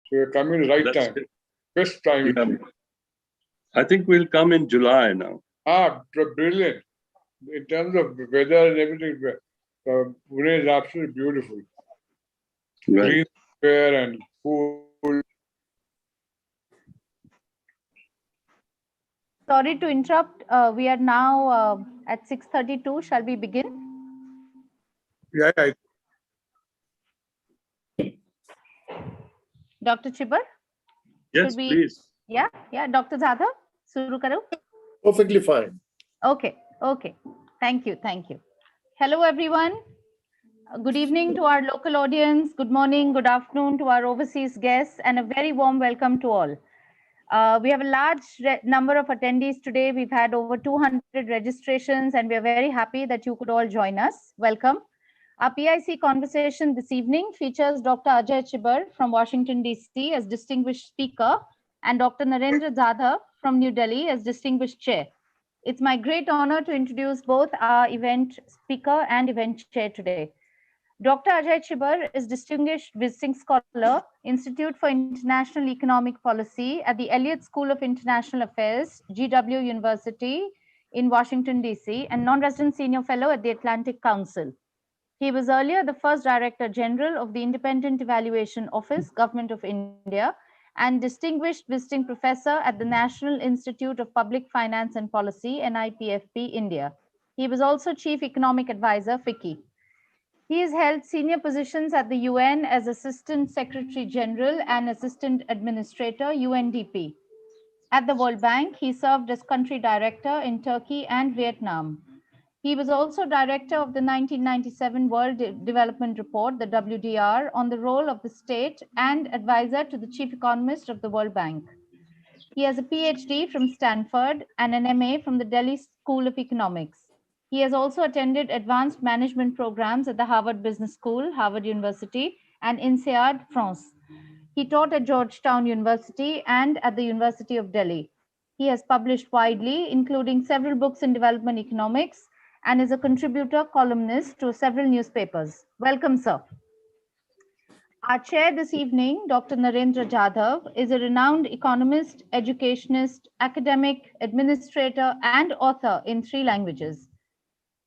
So you're coming right That's time. it. Best time. Yeah. I think we'll come in July now. Brilliant. In terms of weather and everything, Pune is absolutely beautiful. Right. Green fair and food. Sorry to interrupt. We are now at 6:32. Shall we begin? Yeah, Dr. Chibar? Yes, Should we? please. Yeah. Dr. Jadhav, shuru karo. Perfectly fine. Okay. Thank you. Hello, everyone. Good evening to our local audience. Good morning, good afternoon to our overseas guests, and a very warm welcome to all. We have a large number of attendees today. We've had over 200 registrations, and we are very happy that you could all join us. Welcome. Our PIC conversation this evening features Dr. Ajay Chibar from Washington, D.C. as distinguished speaker, and Dr. Narendra Jadhav from New Delhi as distinguished chair. It's my great honor to introduce both our event speaker and event chair today. Dr. Ajay Chibar is Distinguished Visiting Scholar, Institute for International Economic Policy at the Elliott School of International Affairs, GW University in Washington, D.C., and Non-Resident Senior Fellow at the Atlantic Council. He was earlier the first Director General of the Independent Evaluation Office, Government of India, and Distinguished Visiting Professor at the National Institute of Public Finance and Policy, NIPFP, India. He was also Chief Economic Advisor, FICCI. He has held senior positions at the UN as Assistant Secretary General and Assistant Administrator, UNDP. At the World Bank, he served as Country Director in Turkey and Vietnam. He was also Director of the 1997 World Development Report, the WDR, on the role of the state and advisor to the Chief Economist of the World Bank. He has a PhD from Stanford and an MA from the Delhi School of Economics. He has also attended advanced management programs at the Harvard Business School, Harvard University, and INSEAD, France. He taught at Georgetown University and at the University of Delhi. He has published widely, including several books in development economics, and is a contributor columnist to several newspapers. Welcome, sir. Our chair this evening, Dr. Narendra Jadhav, is a renowned economist, educationist, academic, administrator, and author in 3 languages.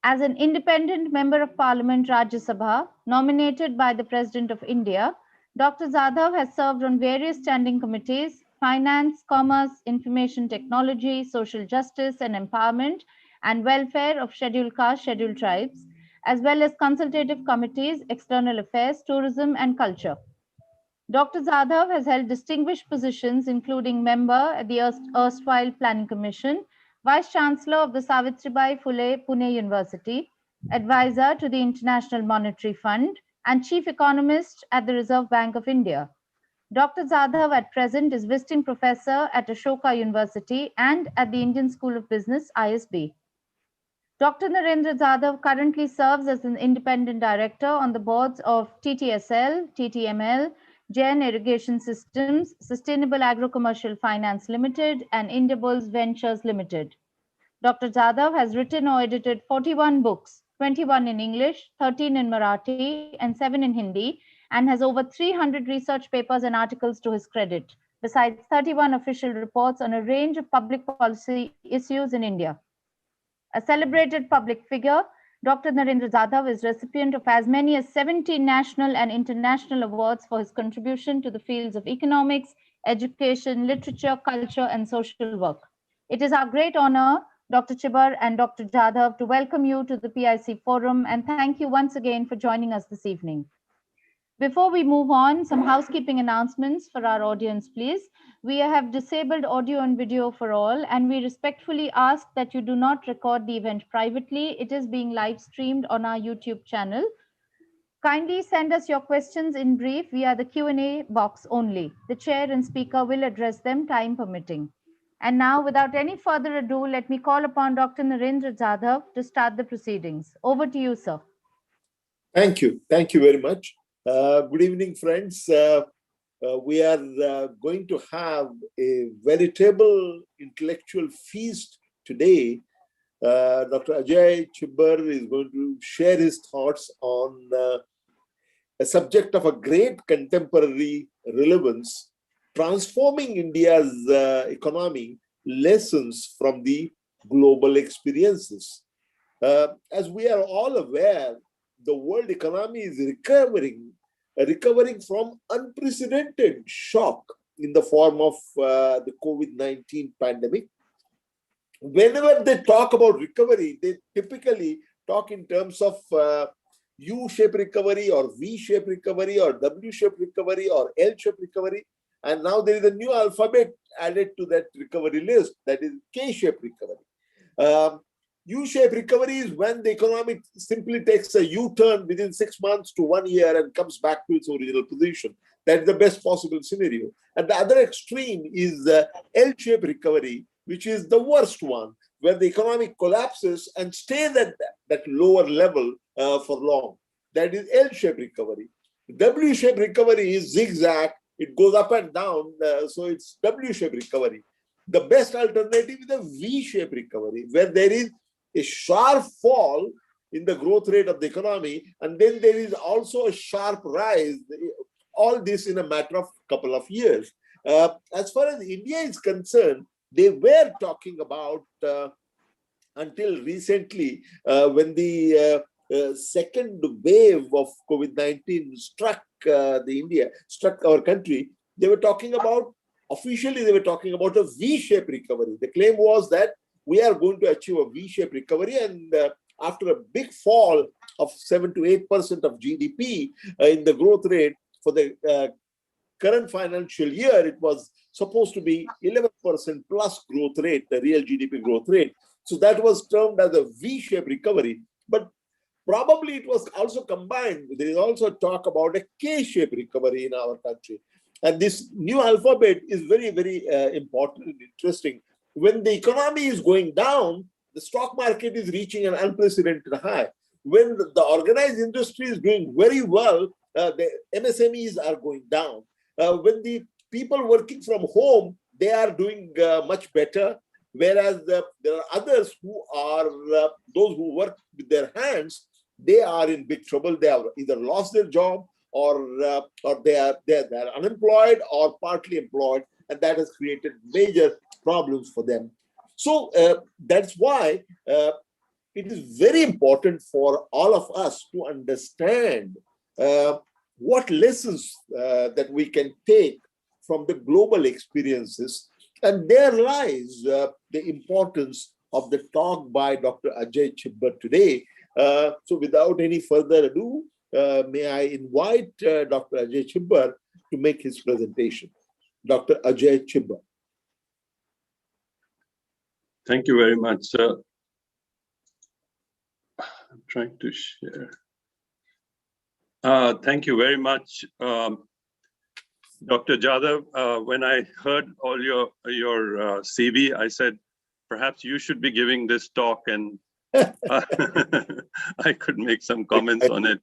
As an independent member of Parliament, Rajya Sabha, nominated by the President of India, Dr. Jadhav has served on various standing committees: finance, commerce, information technology, social justice and empowerment, and welfare of scheduled castes, scheduled tribes, as well as consultative committees, external affairs, tourism, and culture. Dr. Jadhav has held distinguished positions, including member at the erstwhile Planning Commission, Vice Chancellor of the Savitribai Phule Pune University, advisor to the International Monetary Fund, and Chief Economist at the Reserve Bank of India. Dr. Jadhav at present is visiting professor at Ashoka University and at the Indian School of Business, ISB. Dr. Narendra Jadhav currently serves as an independent director on the boards of TTSL, TTML, Jain Irrigation Systems, Sustainable Agro-Commercial Finance Limited, and Indiabulls Ventures Limited. Dr. Jadhav has written or edited 41 books, 21 in English, 13 in Marathi, and 7 in Hindi, and has over 300 research papers and articles to his credit, besides 31 official reports on a range of public policy issues in India. A celebrated public figure, Dr. Narendra Jadhav is recipient of as many as 70 national and international awards for his contribution to the fields of economics, education, literature, culture, and social work. It is our great honor, Dr. Chibar and Dr. Jadhav, to welcome you to the PIC Forum, and thank you once again for joining us this evening. Before we move on, some housekeeping announcements for our audience, please. We have disabled audio and video for all, and we respectfully ask that you do not record the event privately. It is being live streamed on our YouTube channel. Kindly send us your questions in brief via the Q&A box only. The chair and speaker will address them, time permitting. And now, without any further ado, let me call upon Dr. Narendra Jadhav to start the proceedings. Over to you, sir. Thank you. Thank you very much. Good evening, friends. We are going to have a veritable intellectual feast today. Dr. Ajay Chibar is going to share his thoughts on a subject of a great contemporary relevance, transforming India's economy lessons from the global experiences. As we are all aware, the world economy is recovering from unprecedented shock in the form of the COVID-19 pandemic. Whenever they talk about recovery, they typically talk in terms of U-shaped recovery or V-shaped recovery or W-shaped recovery or L-shaped recovery. And now there is a new alphabet added to that recovery list, that is K-shaped recovery. U-shaped recovery is when the economy simply takes a U-turn within 6 months to 1 year and comes back to its original position. That's the best possible scenario. At the other extreme is L-shaped recovery, which is the worst one, where the economy collapses and stays at that lower level for long. That is L-shaped recovery. W-shaped recovery is zigzag. It goes up and down, so it's W-shaped recovery. The best alternative is the V-shaped recovery, where there is a sharp fall in the growth rate of the economy, and then there is also a sharp rise, all this in a matter of a couple of years. As far as India is concerned, they were talking about, until recently, when the second wave of COVID-19 struck our country, they were talking about, officially they were talking about a V-shaped recovery. The claim was that we are going to achieve a V-shaped recovery, and after a big fall of 7 to 8% of GDP in the growth rate for the current financial year, it was supposed to be 11% plus growth rate, the real GDP growth rate. So that was termed as a V-shaped recovery. But probably it was also combined. There is also talk about a K-shaped recovery in our country. And this new alphabet is very, very important and interesting. When the economy is going down, the stock market is reaching an unprecedented high. When the organized industry is doing very well, the MSMEs are going down. When the people working from home, they are doing much better. Whereas there are others who are, those who work with their hands, they are in big trouble. They have either lost their job or they are unemployed or partly employed, and that has created major problems for them. So that's why it is very important for all of us to understand what lessons that we can take from the global experiences. And there lies the importance of the talk by Dr. Ajay Chibbar today. So without any further ado, may I invite Dr. Ajay Chibbar to make his presentation. Dr. Ajay Chibbar. Thank you very much, sir. I'm trying to share. Thank you very much, Dr. Jadhav. When I heard all your CV, I said, perhaps you should be giving this talk, and I could make some comments on it.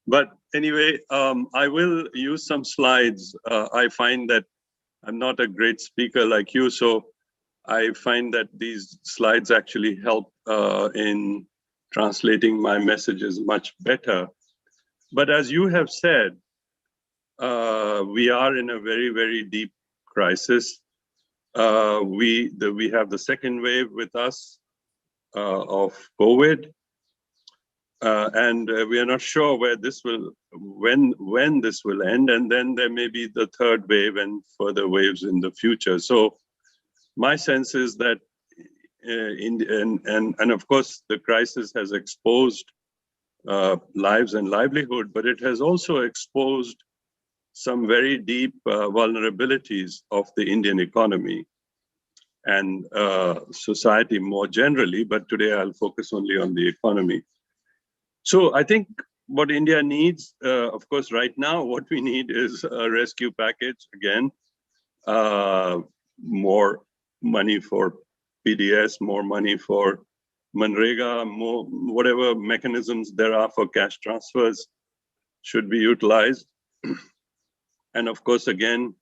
But anyway, I will use some slides. I find that I'm not a great speaker like you, so I find that these slides actually help in translating my messages much better. But as you have said, we are in a very, very deep crisis. We have the second wave with us of COVID, and we are not sure where this will, when this will end, and then there may be the third wave and further waves in the future. So my sense is that, and of course, the crisis has exposed lives and livelihood, but it has also exposed some very deep vulnerabilities of the Indian economy and society more generally, but today I'll focus only on the economy. So I think what India needs, of course, right now, what we need is a rescue package again, more money for PDS, more money for Manrega, more whatever mechanisms there are for cash transfers should be utilized. And of course, again,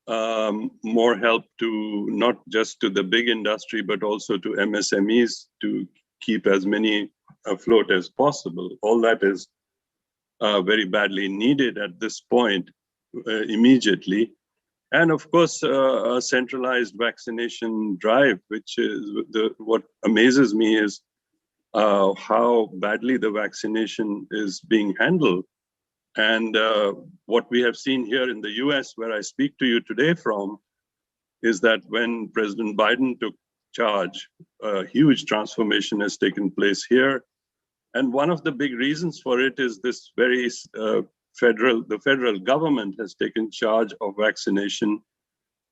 more help to not just to the big industry, but also to MSMEs to keep as many afloat as possible. All that is very badly needed at this point, immediately. And of course, a centralized vaccination drive, which is what amazes me is how badly the vaccination is being handled. And what we have seen here in the US, where I speak to you today from, is that when President Biden took charge, a huge transformation has taken place here. And one of the big reasons for it is this very the federal government has taken charge of vaccination,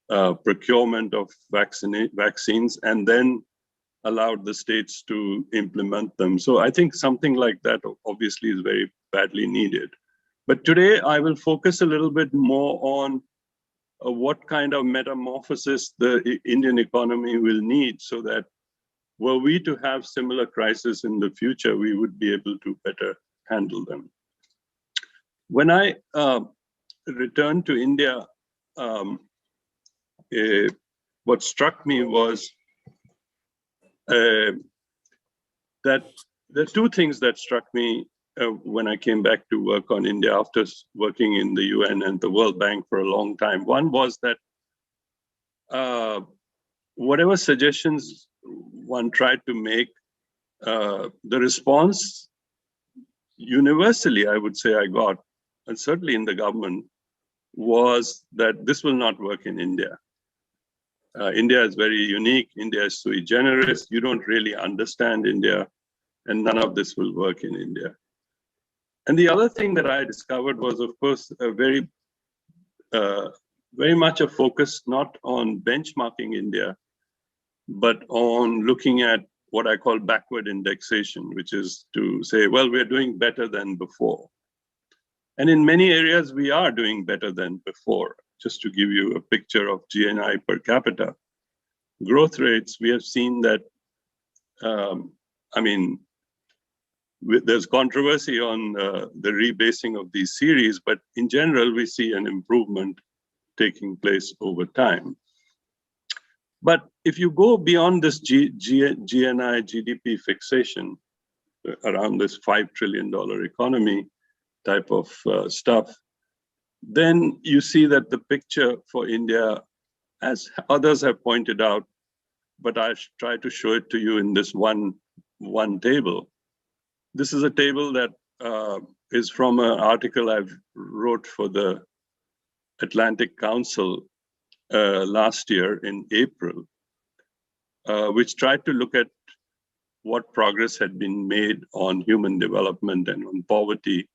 procurement of vaccines, and then allowed the states to implement them. So I think something like that obviously is very badly needed. But today I will focus a little bit more on what kind of metamorphosis the Indian economy will need, so that were we to have similar crises in the future, we would be able to better handle them. When I returned to India, what struck me was that there are two things that struck me when I came back to work on India after working in the UN and the World Bank for a long time. One was that whatever suggestions one tried to make, the response universally, I would say I got, and certainly in the government, was that this will not work in India. India is very unique. India is sui generis. You don't really understand India, and none of this will work in India. And the other thing that I discovered was, of course, very much a focus not on benchmarking India, but on looking at what I call backward indexation, which is to say, well, we're doing better than before. And in many areas, we are doing better than before. Just to give you a picture of GNI per capita growth rates, we have seen that, there's controversy on the rebasing of these series, but in general, we see an improvement taking place over time. But if you go beyond this GNI GDP fixation around this $5 trillion economy type of stuff, then you see that the picture for India, as others have pointed out, but I try to show it to you in this one table. This is a table that is from an article I've wrote for the Atlantic Council last year in April, which tried to look at what progress had been made on human development and on poverty,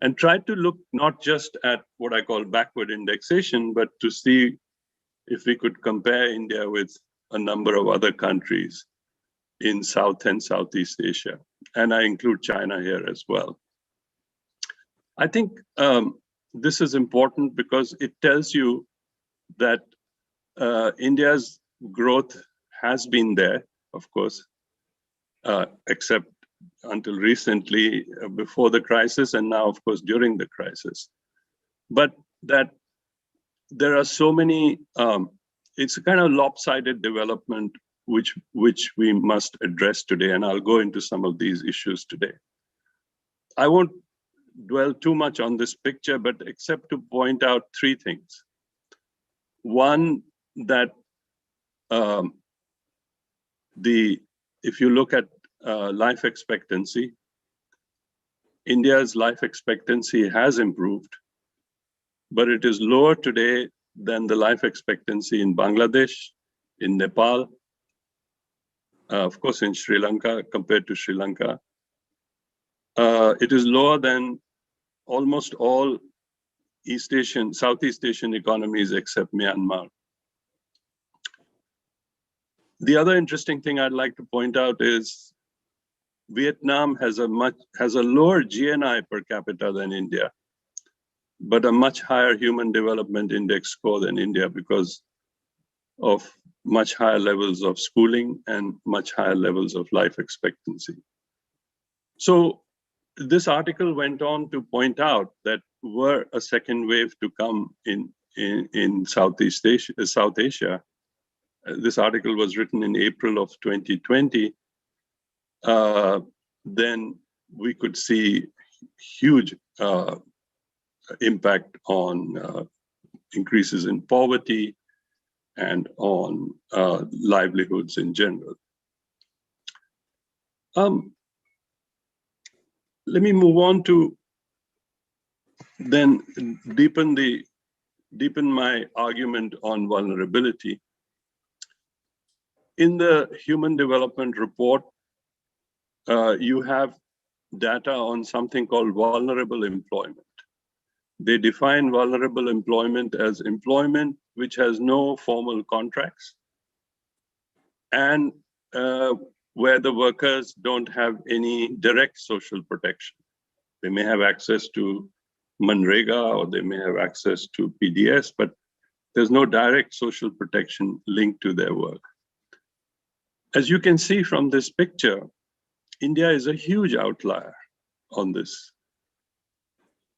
and tried to look not just at what I call backward indexation, but to see if we could compare India with a number of other countries in South and Southeast Asia. And I include China here as well. I think this is important because it tells you that India's growth has been there, of course, except until recently, before the crisis, and now, of course, during the crisis. But that there are so many, it's a kind of lopsided development which we must address today, and I'll go into some of these issues today. I won't dwell too much on this picture, but except to point out three things. One, that if you look at life expectancy, India's life expectancy has improved, but it is lower today than the life expectancy in Bangladesh, in Nepal, of course in Sri Lanka, compared to Sri Lanka. It is lower than almost all Southeast Asian economies except Myanmar. The other interesting thing I'd like to point out is Vietnam has a lower GNI per capita than India, but a much higher human development index score than India because of much higher levels of schooling and much higher levels of life expectancy. So this article went on to point out that were a second wave to come in South Asia. This article was written in April of 2020. Then we could see huge impact on increases in poverty and on livelihoods in general. Let me move on to then deepen my argument on vulnerability. In the Human Development Report, you have data on something called vulnerable employment. They define vulnerable employment as employment which has no formal contracts and where the workers don't have any direct social protection. They may have access to Manrega or they may have access to PDS, but there's no direct social protection linked to their work. As you can see from this picture, India is a huge outlier on this.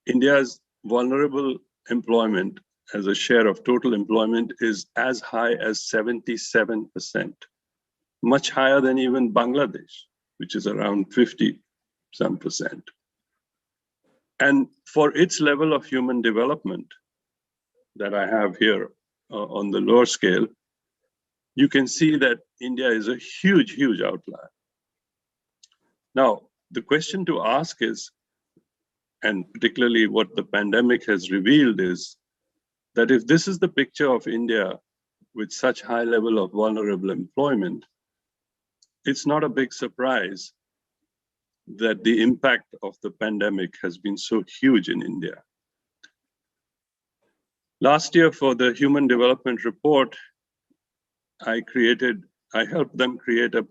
India's vulnerable employment as a share of total employment is as high as 77%, much higher than even Bangladesh, which is around 50-some%. And for its level of human development that I have here on the lower scale, you can see that India is a huge, huge outlier. Now, the question to ask is, and particularly what the pandemic has revealed is, that if this is the picture of India with such high level of vulnerable employment, it's not a big surprise that the impact of the pandemic has been so huge in India. Last year for the Human Development Report, I helped them create a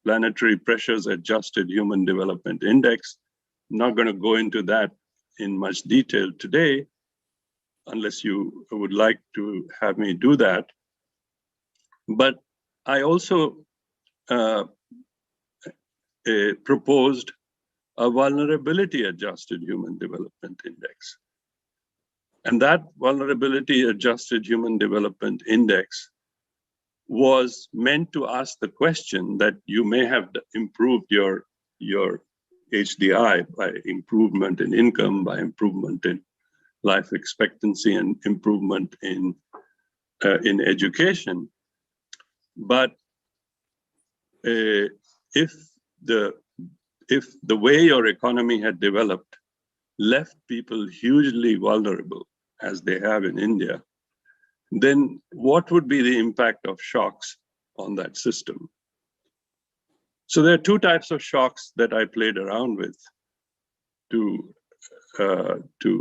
planetary pressures adjusted human development index. I'm not going to go into that in much detail today, unless you would like to have me do that. But I also proposed a vulnerability adjusted human development index. And that vulnerability adjusted human development index was meant to ask the question that you may have improved your HDI by improvement in income, by improvement in life expectancy and improvement in education. But if the way your economy had developed left people hugely vulnerable, as they have in India, then what would be the impact of shocks on that system? So there are two types of shocks that I played around with to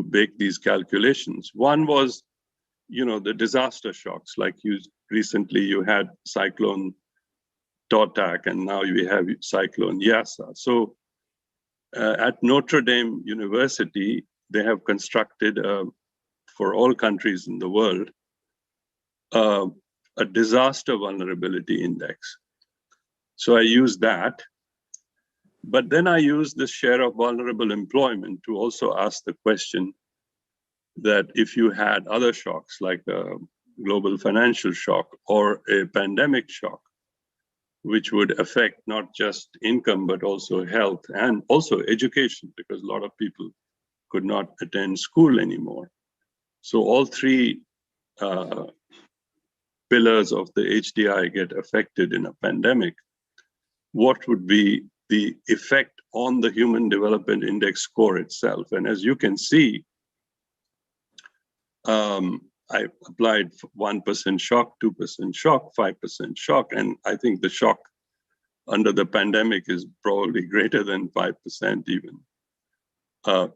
make these calculations. One was, the disaster shocks, like recently you had Cyclone Totak and now you have Cyclone Yasa. So at Notre Dame University, they have constructed, for all countries in the world, a disaster vulnerability index. So I used that, but then I used the share of vulnerable employment to also ask the question that if you had other shocks like a global financial shock or a pandemic shock, which would affect not just income, but also health and also education, because a lot of people could not attend school anymore. So all three pillars of the HDI get affected in a pandemic. What would be the effect on the Human Development Index score itself? And as you can see, I applied 1% shock, 2% shock, 5% shock, and I think the shock under the pandemic is probably greater than 5%, even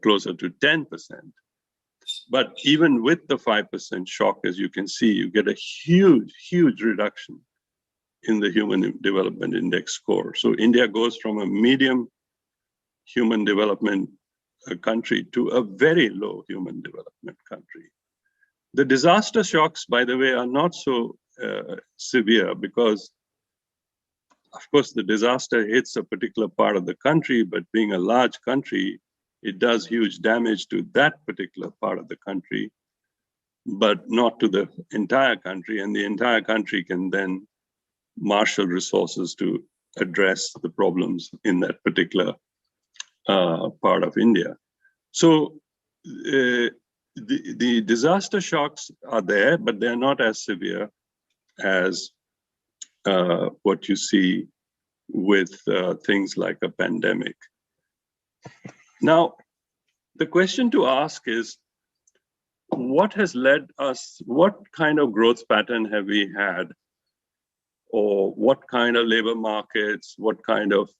closer to 10%. But even with the 5% shock, as you can see, you get a huge, huge reduction in the Human Development Index score. So India goes from a medium human development country to a very low human development country. The disaster shocks, by the way, are not so severe because, of course, the disaster hits a particular part of the country, but being a large country, it does huge damage to that particular part of the country, but not to the entire country. And the entire country can then marshal resources to address the problems in that particular part of India. So the disaster shocks are there, but they're not as severe as what you see with things like a pandemic. Now, the question to ask is, what has led us, what kind of growth pattern have we had, or what kind of labor markets, what kind of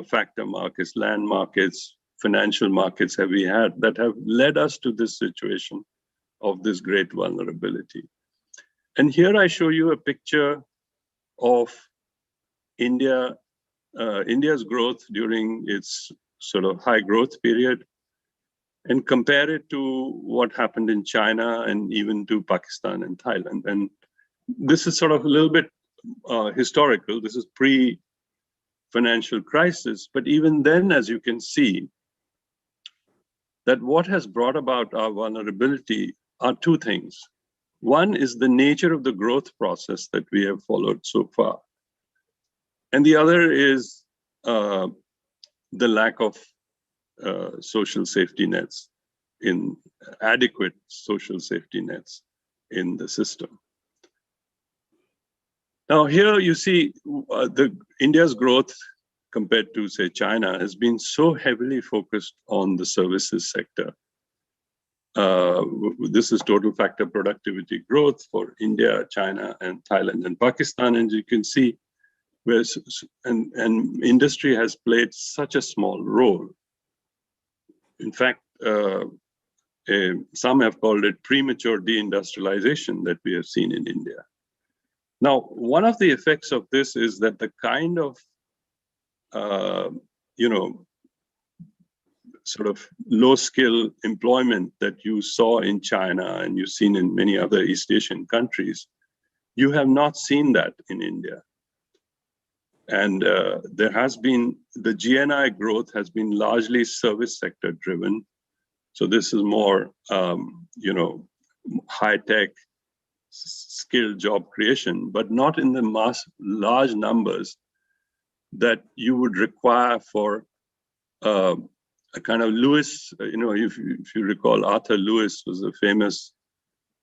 factor markets, land markets, financial markets have we had that have led us to this situation of this great vulnerability? And here I show you a picture of India's growth during its sort of high growth period, and compare it to what happened in China and even to Pakistan and Thailand. And this is sort of a little bit historical. This is pre-financial crisis. But even then, as you can see, that what has brought about our vulnerability are two things. One is the nature of the growth process that we have followed so far. And the other is the lack of social safety nets, in adequate social safety nets in the system. Now here you see India's growth compared to, say, China has been so heavily focused on the services sector. This is total factor productivity growth for India, China, and Thailand and Pakistan. And you can see where and industry has played such a small role. In fact, some have called it premature deindustrialization that we have seen in India. Now, one of the effects of this is that the kind of, sort of low-skill employment that you saw in China and you've seen in many other East Asian countries, you have not seen that in India. And there has been, the GNI growth has been largely service sector driven. So this is more, high-tech, skilled job creation, but not in the large numbers that you would require for a kind of Lewis, if you recall, Arthur Lewis was a famous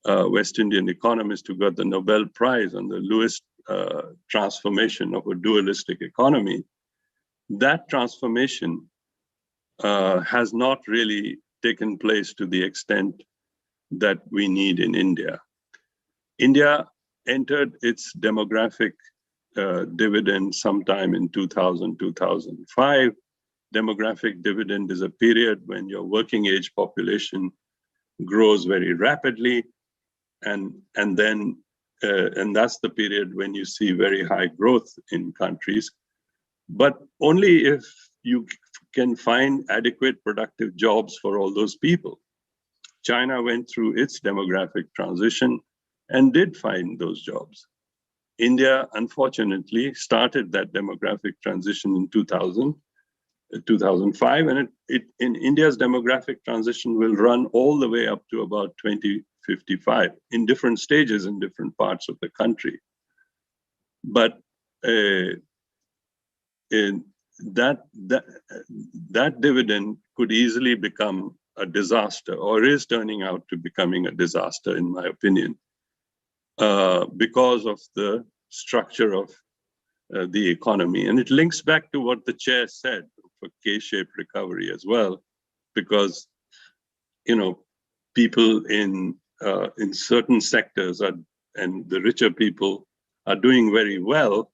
West Indian economist who got the Nobel Prize on the Lewis transformation of a dualistic economy. That transformation has not really taken place to the extent that we need in India. India entered its demographic dividend sometime in 2000, 2005. Demographic dividend is a period when your working age population grows very rapidly, and that's the period when you see very high growth in countries, but only if you can find adequate productive jobs for all those people. China went through its demographic transition and did find those jobs. India, unfortunately, started that demographic transition in 2005, and in India's demographic transition will run all the way up to about 2055 in different stages in different parts of the country. But that dividend could easily become a disaster, or is turning out to becoming a disaster, in my opinion, because of the structure of the economy. And it links back to what the chair said for K-shaped recovery as well, because people in certain sectors and the richer people are doing very well,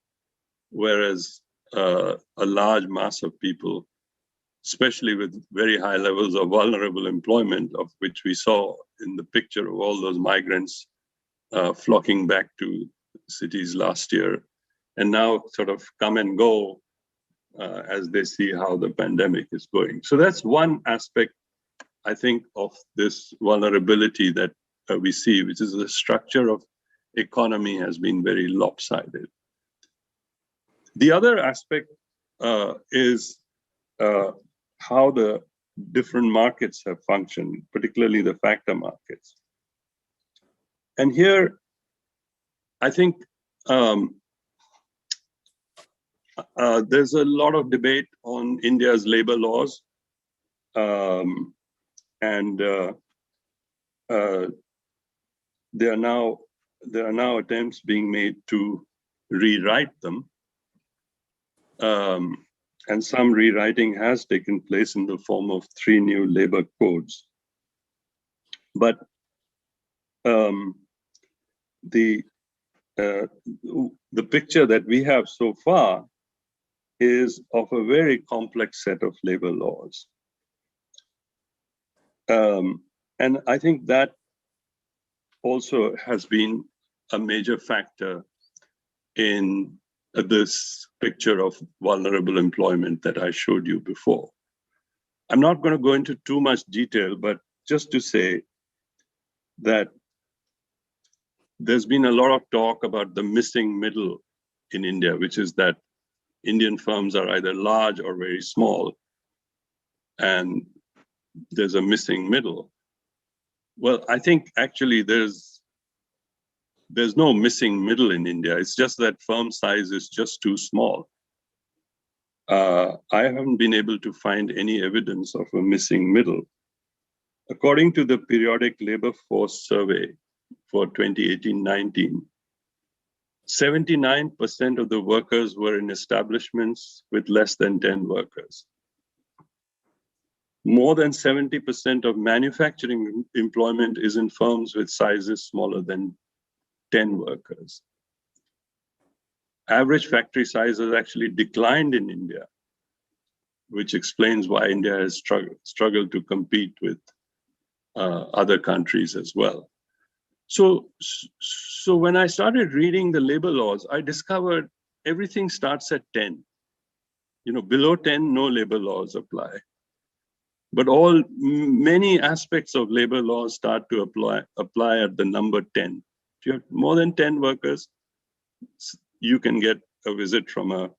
whereas a large mass of people, especially with very high levels of vulnerable employment, of which we saw in the picture of all those migrants flocking back to cities last year, and now sort of come and go as they see how the pandemic is going. So that's one aspect, I think, of this vulnerability that we see, which is the structure of economy has been very lopsided. The other aspect is how the different markets have functioned, particularly the factor markets. And here, I think there's a lot of debate on India's labor laws. there are now attempts being made to rewrite them. And some rewriting has taken place in the form of 3 new labor codes. But the picture that we have so far is of a very complex set of labor laws. And I think that also has been a major factor in this picture of vulnerable employment that I showed you before. I'm not going to go into too much detail, but just to say that there's been a lot of talk about the missing middle in India, which is that Indian firms are either large or very small, and there's a missing middle. Well, I think actually there's no missing middle in India. It's just that firm size is just too small. I haven't been able to find any evidence of a missing middle. According to the Periodic Labor Force Survey for 2018-19, 79% of the workers were in establishments with less than 10 workers. More than 70% of manufacturing employment is in firms with sizes smaller than 10 workers. Average factory size has actually declined in India, which explains why India has struggled to compete with other countries as well. So when I started reading the labor laws, I discovered everything starts at 10. Below 10, no labor laws apply. But many aspects of labor laws start to apply at the number 10. If you have more than 10 workers, you can get a visit from a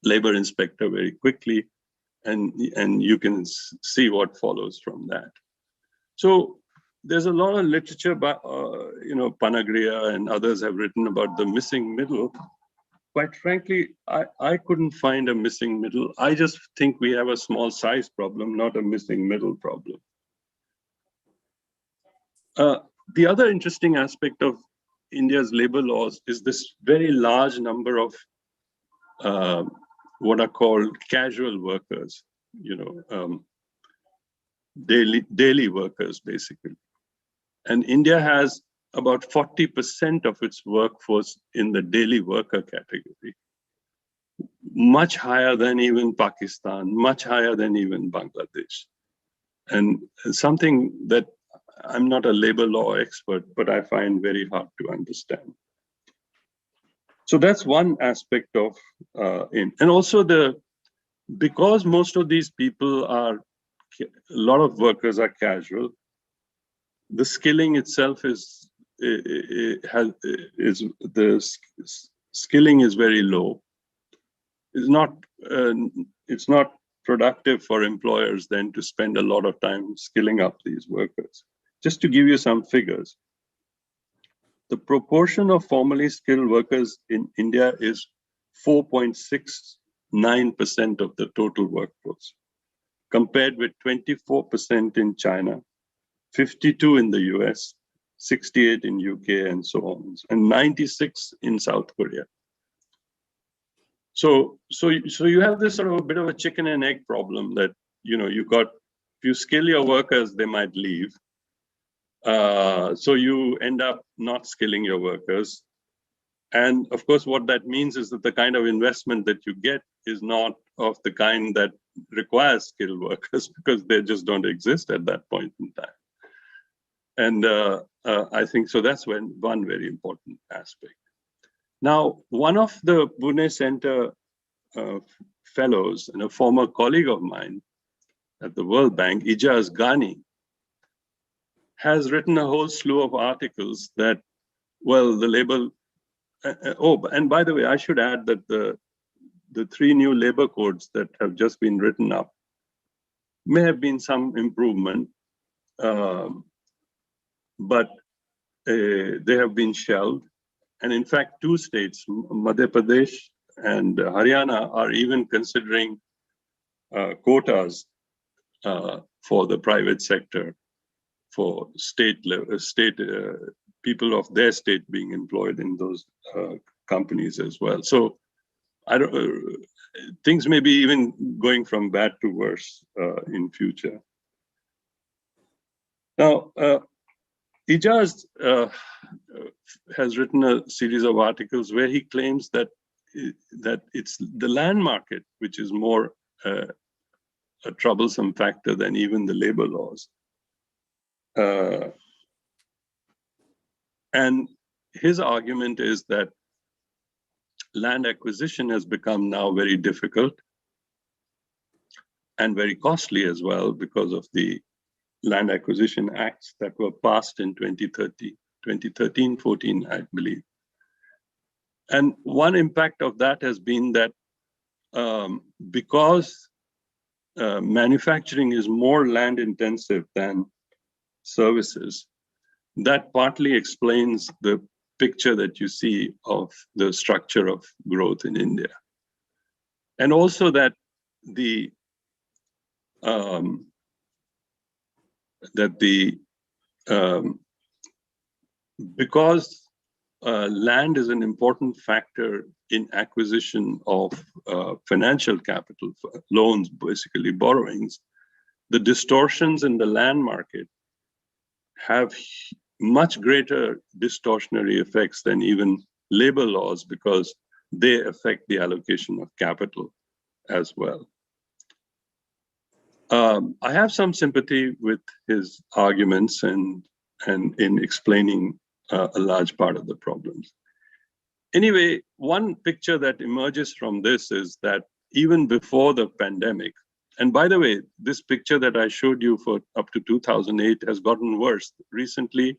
labor inspector very quickly, and you can see what follows from that. So there's a lot of literature by, Panagria and others have written about the missing middle. Quite frankly, I couldn't find a missing middle. I just think we have a small size problem, not a missing middle problem. The other interesting aspect of India's labor laws is this very large number of what are called casual workers, daily workers, basically. And India has about 40% of its workforce in the daily worker category, much higher than even Pakistan, much higher than even Bangladesh. And something that I'm not a labor law expert, but I find very hard to understand. So that's one aspect of and also because most of these people a lot of workers are casual, the skilling itself skilling is very low. It's not productive for employers then to spend a lot of time skilling up these workers. Just to give you some figures, the proportion of formally skilled workers in India is 4.69% of the total workforce, compared with 24% in China, 52 in the US, 68 in UK, and so on, and 96 in South Korea. So you have this sort of a bit of a chicken and egg problem that, if you skill your workers, they might leave. So you end up not skilling your workers. And of course, what that means is that the kind of investment that you get is not of the kind that requires skilled workers, because they just don't exist at that point in time. And I think so that's one very important aspect. Now, one of the Pune Center fellows and a former colleague of mine at the World Bank, Ijaz Ghani, has written a whole slew of articles that, well, the labor, and by the way, I should add that the 3 new labor codes that have just been written up may have been some improvement, but they have been shelved. And in fact, 2 states, Madhya Pradesh and Haryana, are even considering quotas for the private sector. for people of their state being employed in those companies as well. So I don't. Things may be even going from bad to worse in future. Now, Ijaz has written a series of articles where he claims that it's the land market which is more a troublesome factor than even the labor laws. And his argument is that land acquisition has become now very difficult and very costly as well because of the Land Acquisition Acts that were passed in 2013-14, I believe. And one impact of that has been that because manufacturing is more land intensive than services, that partly explains the picture that you see of the structure of growth in India. And also that because land is an important factor in acquisition of financial capital, loans, basically borrowings, the distortions in the land market have much greater distortionary effects than even labor laws because they affect the allocation of capital as well. I have some sympathy with his arguments and in explaining a large part of the problems. Anyway, one picture that emerges from this is that even before the pandemic, and by the way, this picture that I showed you for up to 2008 has gotten worse. Recently,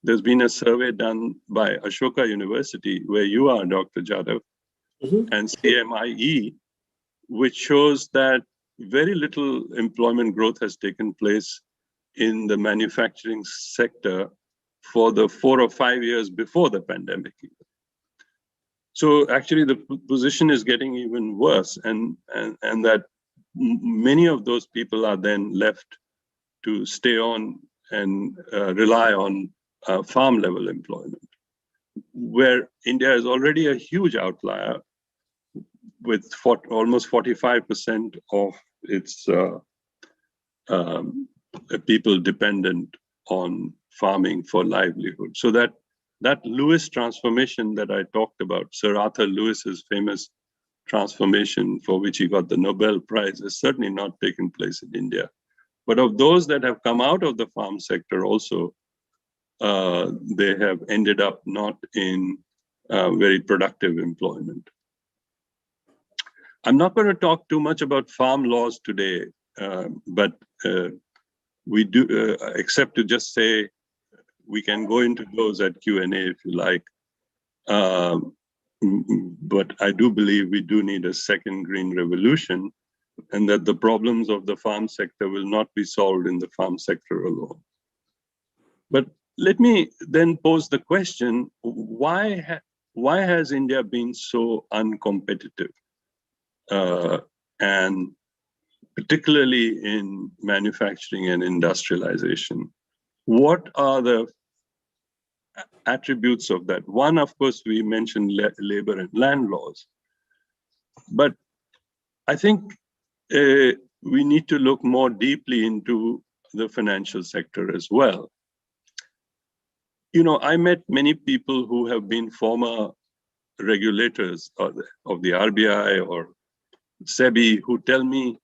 there's been a survey done by Ashoka University, where you are, Dr. Jadhav, and CMIE, which shows that very little employment growth has taken place in the manufacturing sector for the 4 or 5 years before the pandemic. So actually the position is getting even worse, and that many of those people are then left to stay on and rely on farm level employment, where India is already a huge outlier with almost 45% of its people dependent on farming for livelihood. So that Lewis transformation that I talked about, Sir Arthur Lewis's famous transformation for which he got the Nobel Prize, has certainly not taken place in India. But of those that have come out of the farm sector also, they have ended up not in very productive employment. I'm not going to talk too much about farm laws today, but we do, except to just say we can go into those at Q&A if you like. But I do believe we do need a second green revolution, and that the problems of the farm sector will not be solved in the farm sector alone. But let me then pose the question, why has India been so uncompetitive? And particularly in manufacturing and industrialization. What are the attributes of that? One, of course, we mentioned labor and land laws. But I think we need to look more deeply into the financial sector as well. You know, I met many people who have been former regulators of the RBI or SEBI who tell me,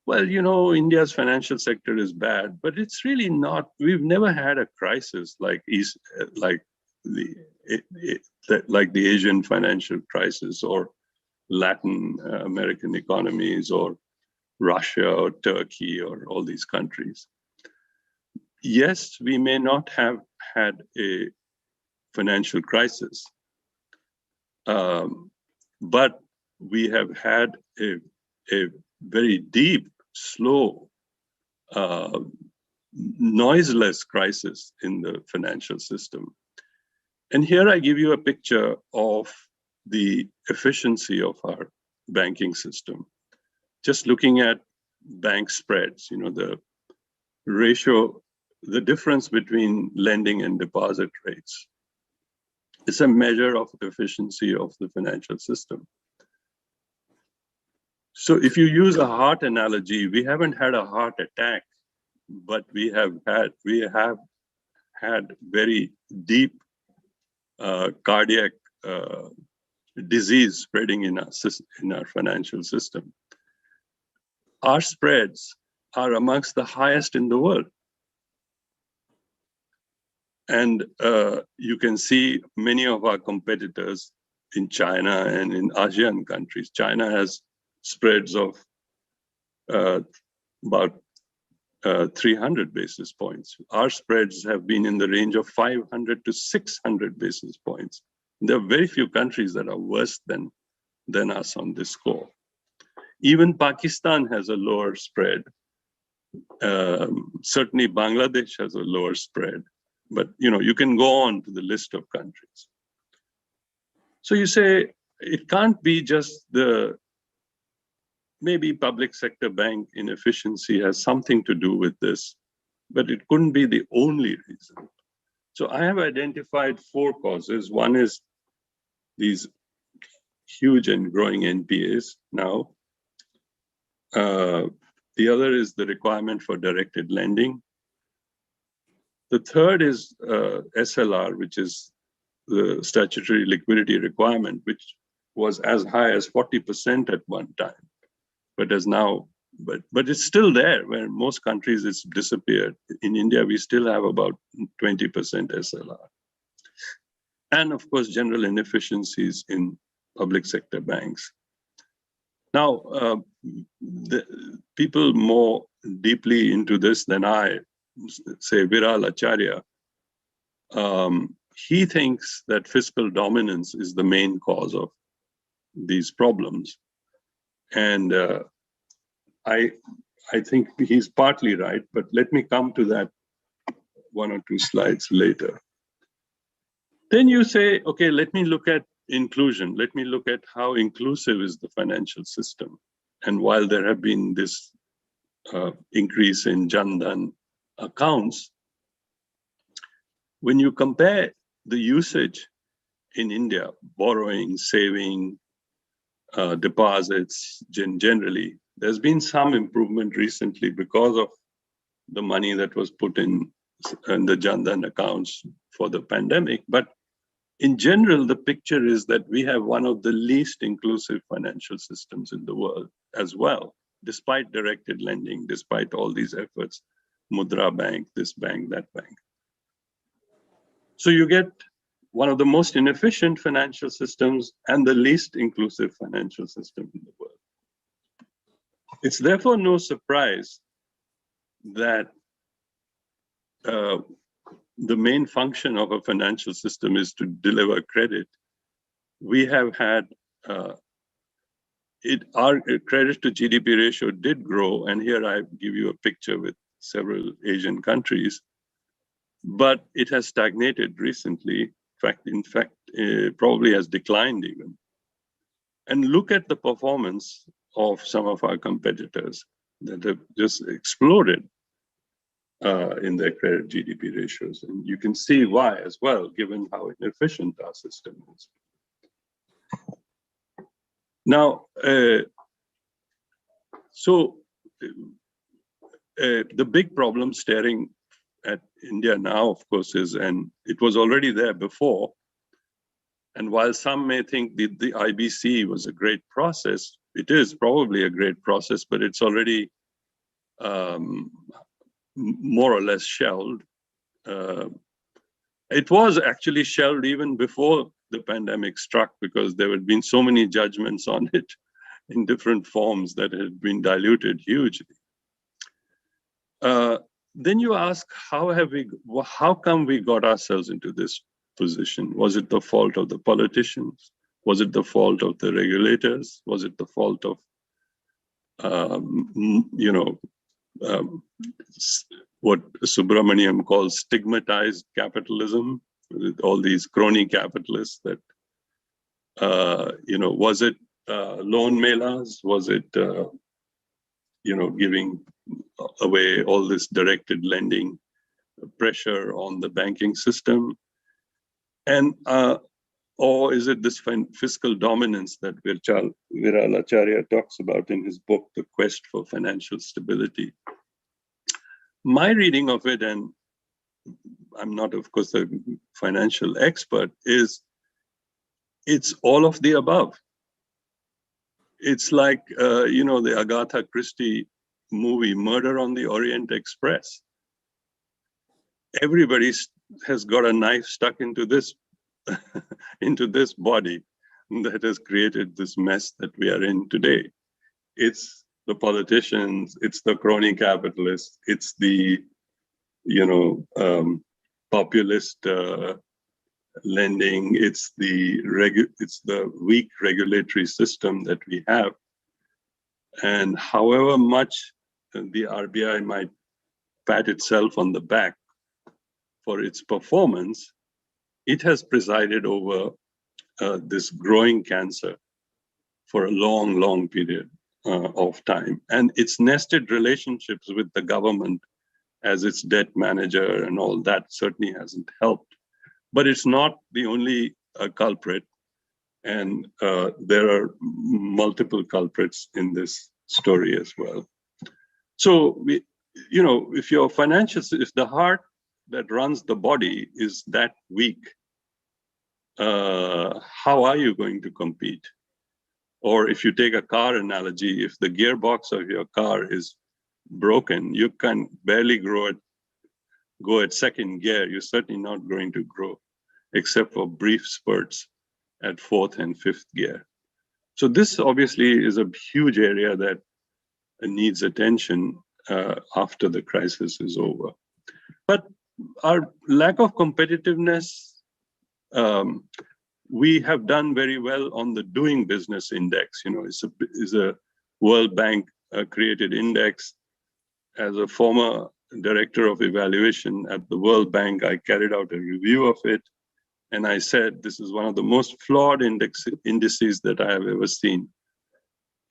well, you know, India's financial sector is bad, but it's really not. We've never had a crisis like the Asian financial crisis or Latin American economies or Russia or Turkey or all these countries. Yes, we may not have had a financial crisis, but we have had a very deep, slow, noiseless crisis in the financial system. And here I give you a picture of the efficiency of our banking system. Just looking at bank spreads, you know, the ratio the difference between lending and deposit rates. It's a measure of efficiency of the financial system. So if you use a heart analogy, we haven't had a heart attack, but we have had very deep cardiac disease spreading in our financial system. Our spreads are amongst the highest in the world. And you can see many of our competitors in China and in ASEAN countries. China has spreads of about 300 basis points. Our spreads have been in the range of 500 to 600 basis points. There are very few countries that are worse than us on this score. Even Pakistan has a lower spread. Certainly Bangladesh has a lower spread. But you can go on to the list of countries. So you say it can't be just maybe public sector bank inefficiency has something to do with this, but it couldn't be the only reason. So I have identified 4 causes. One is these huge and growing NPAs now. The other is the requirement for directed lending. The third is SLR, which is the statutory liquidity requirement, which was as high as 40% at one time, but it's still there, where most countries it's disappeared. In India, we still have about 20% SLR. And of course, general inefficiencies in public sector banks. Now, the people more deeply into this than I, say Viral Acharya, he thinks that fiscal dominance is the main cause of these problems. And I think he's partly right, but let me come to that 1 or 2 slides later. Then you say, okay, let me look at inclusion. Let me look at how inclusive is the financial system. And while there have been this increase in Jan Dhan accounts, when you compare the usage in India, borrowing, saving, deposits, generally, there's been some improvement recently because of the money that was put in the Jan Dhan accounts for the pandemic. But in general, the picture is that we have one of the least inclusive financial systems in the world as well, despite directed lending, despite all these efforts, Mudra Bank, this bank, that bank. So you get one of the most inefficient financial systems and the least inclusive financial system in the world. It's therefore no surprise that the main function of a financial system is to deliver credit. We have had, our credit to GDP ratio did grow, and here I give you a picture with several Asian countries, but it has stagnated recently. In fact, probably has declined even. And look at the performance of some of our competitors that have just exploded in their credit GDP ratios. And you can see why as well, given how inefficient our system is. Now, the big problem staring at India now, of course, is, and it was already there before, and while some may think the IBC was a great process, it is probably a great process, but it's already more or less shelved. It was actually shelved even before the pandemic struck, because there had been so many judgments on it in different forms that had been diluted hugely. Then you ask, how come we got ourselves into this position? Was it the fault of the politicians? Was it the fault of the regulators? Was it the fault of, what Subramaniam calls stigmatized capitalism, with all these crony capitalists that, was it loan melas? Was it, giving away all this directed lending pressure on the banking system? And or is it this fiscal dominance that Viral Acharya talks about in his book, The Quest for Financial Stability? My reading of it, and I'm not, of course, a financial expert, is it's all of the above. It's like, the Agatha Christie movie, Murder on the Orient Express. Everybody has got a knife stuck into this, into this body that has created this mess that we are in today. It's the politicians, it's the crony capitalists, it's the, populist lending, it's the weak regulatory system that we have. And however much the RBI might pat itself on the back for its performance, it has presided over this growing cancer for a long, long period of time. And its nested relationships with the government as its debt manager and all that certainly hasn't helped. But it's not the only culprit. And there are multiple culprits in this story as well. So, if the heart that runs the body is that weak, how are you going to compete? Or if you take a car analogy, if the gearbox of your car is broken, you can barely go at second gear. You're certainly not going to grow, except for brief spurts at fourth and fifth gear. So this obviously is a huge area that needs attention after the crisis is over. But our lack of competitiveness, we have done very well on the doing business index. It's a World Bank created index. As a former director of evaluation at the World Bank, I carried out a review of it. And I said, this is one of the most flawed indices that I have ever seen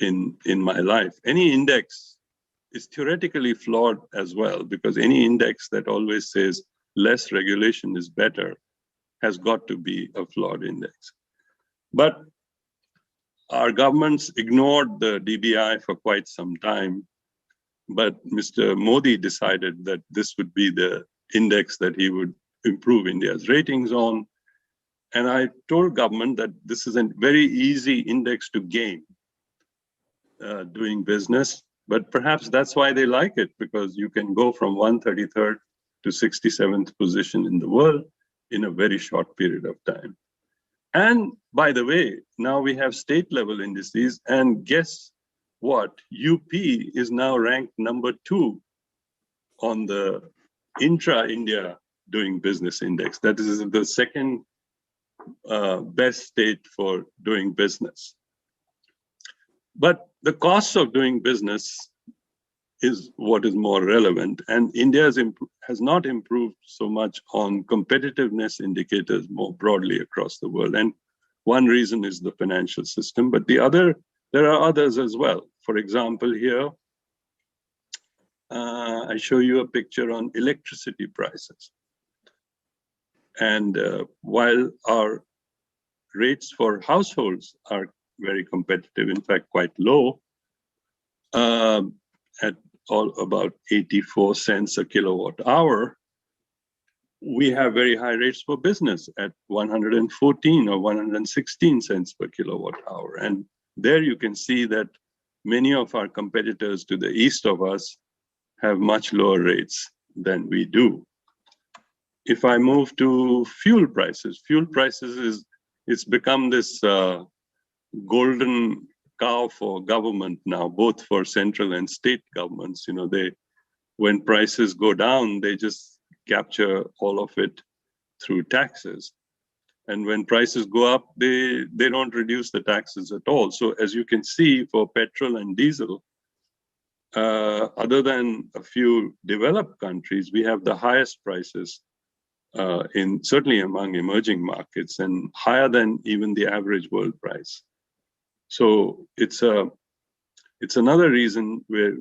in my life. Any index is theoretically flawed as well, because any index that always says less regulation is better has got to be a flawed index. But our governments ignored the DBI for quite some time. But Mr. Modi decided that this would be the index that he would improve India's ratings on. And I told government that this is a very easy index to gain doing business. But perhaps that's why they like it, because you can go from 133rd to 67th position in the world in a very short period of time. And by the way, now we have state level indices, and guess what? UP is now ranked number 2 on the intra-India doing business index. That is the second best state for doing business. But the cost of doing business is what is more relevant. And India has not improved so much on competitiveness indicators more broadly across the world. And one reason is the financial system, but there are others as well. For example, here, I show you a picture on electricity prices. And while our rates for households are very competitive, in fact, quite low, at all about 84 cents a kilowatt hour, we have very high rates for business at 114 or 116 cents per kilowatt hour. And there you can see that many of our competitors to the east of us have much lower rates than we do. If I move to fuel prices it's become this golden cow for government now, both for central and state governments. When prices go down, they just capture all of it through taxes. And when prices go up, they don't reduce the taxes at all. So as you can see, for petrol and diesel, other than a few developed countries, we have the highest prices certainly among emerging markets, and higher than even the average world price. So it's another reason where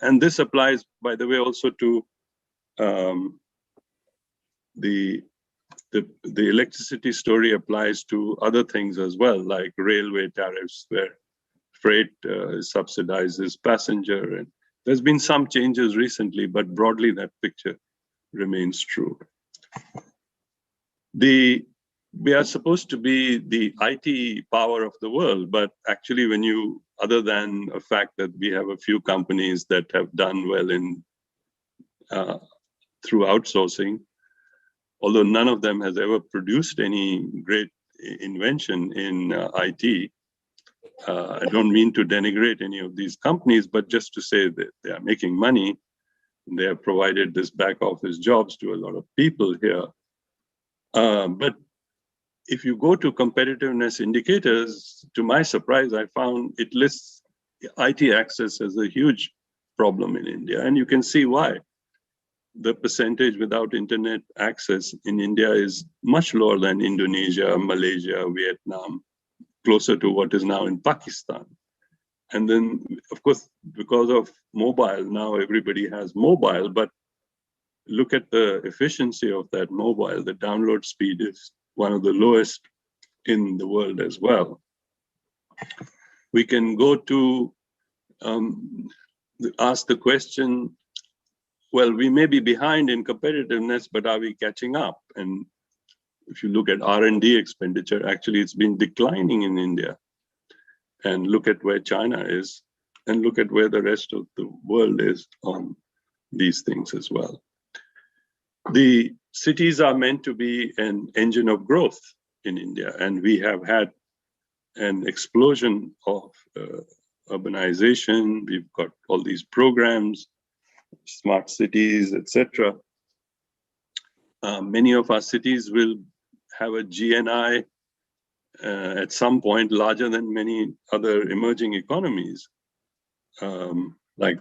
and this applies, by the way, also to the electricity story applies to other things as well, like railway tariffs, where freight subsidizes passenger. And there's been some changes recently, but broadly that picture remains true. We are supposed to be the IT power of the world, but actually when you, other than a fact that we have a few companies that have done well in through outsourcing, although none of them has ever produced any great invention in IT. I don't mean to denigrate any of these companies, but just to say that they are making money. They have provided this back office jobs to a lot of people here. But if you go to competitiveness indicators, to my surprise, I found it lists IT access as a huge problem in India. And you can see why. The percentage without internet access in India is much lower than Indonesia, Malaysia, Vietnam, closer to what is now in Pakistan. And then, of course, because of mobile, now everybody has mobile, but look at the efficiency of that mobile. The download speed is one of the lowest in the world as well. We can go to ask the question, well, we may be behind in competitiveness, but are we catching up? And if you look at R&D expenditure, actually it's been declining in India. And look at where China is, and look at where the rest of the world is on these things as well. The cities are meant to be an engine of growth in India, and we have had an explosion of urbanization. We've got all these programs, smart cities, etc. Many of our cities will have a GNI at some point larger than many other emerging economies, like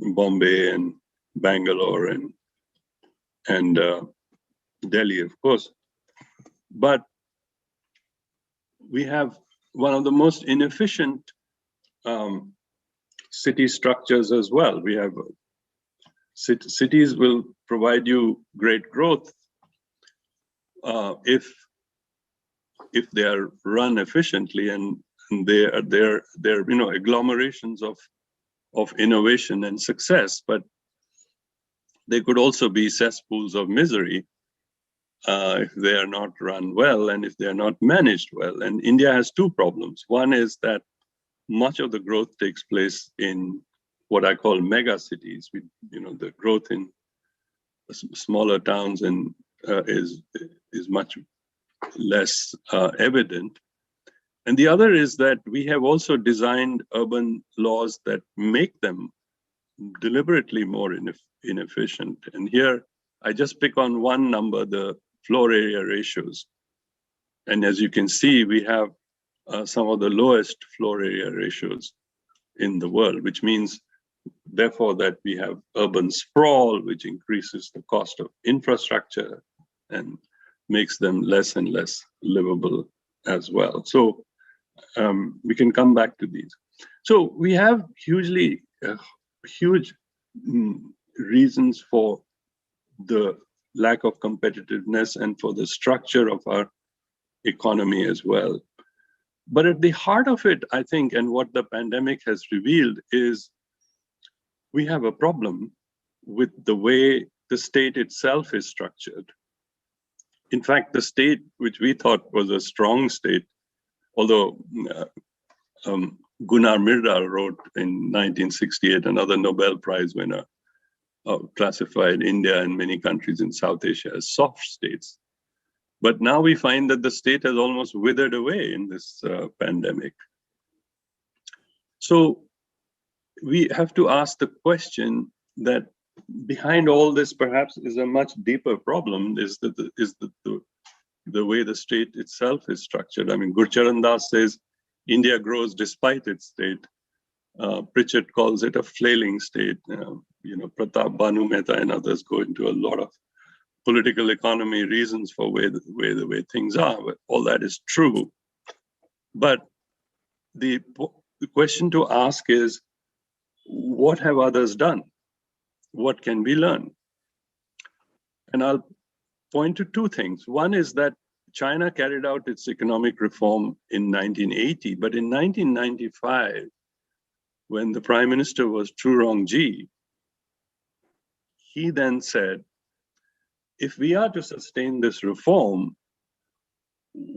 Bombay and Bangalore and Delhi, of course. But we have one of the most inefficient city structures as well. We have cities will provide you great growth if they are run efficiently, and they're agglomerations of innovation and success, but they could also be cesspools of misery if they are not run well and if they are not managed well. And India has two problems. One is that much of the growth takes place in what I call mega cities. The growth in smaller towns and is much less evident. And the other is that we have also designed urban laws that make them deliberately more inefficient. And here I just pick on one number, the floor area ratios. And as you can see, we have some of the lowest floor area ratios in the world, which means therefore that we have urban sprawl, which increases the cost of infrastructure and makes them less and less livable as well. So we can come back to these. So we have huge reasons for the lack of competitiveness and for the structure of our economy as well. But at the heart of it, I think, and what the pandemic has revealed is we have a problem with the way the state itself is structured. In fact, the state, which we thought was a strong state, although Gunnar Myrdal wrote in 1968, another Nobel Prize winner, classified India and many countries in South Asia as soft states. But now we find that the state has almost withered away in this pandemic. So we have to ask the question that behind all this perhaps is a much deeper problem, is the way the state itself is structured. I mean, Gurcharan Das says India grows despite its state. Pritchett calls it a flailing state. Pratap Banu Mehta and others go into a lot of political economy reasons for the way things are. But all that is true. But the question to ask is, what have others done? What can we learn? And I'll point to two things. One is that China carried out its economic reform in 1980, but in 1995, when the prime minister was Chu Rongji, he then said, if we are to sustain this reform,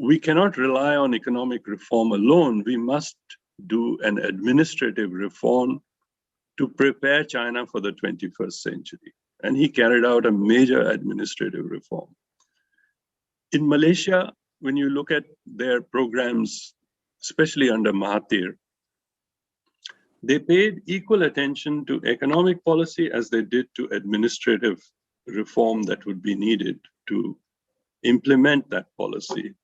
we cannot rely on economic reform alone. We must do an administrative reform to prepare China for the 21st century. And he carried out a major administrative reform. In Malaysia, when you look at their programs, especially under Mahathir, they paid equal attention to economic policy as they did to administrative reform that would be needed to implement that policy.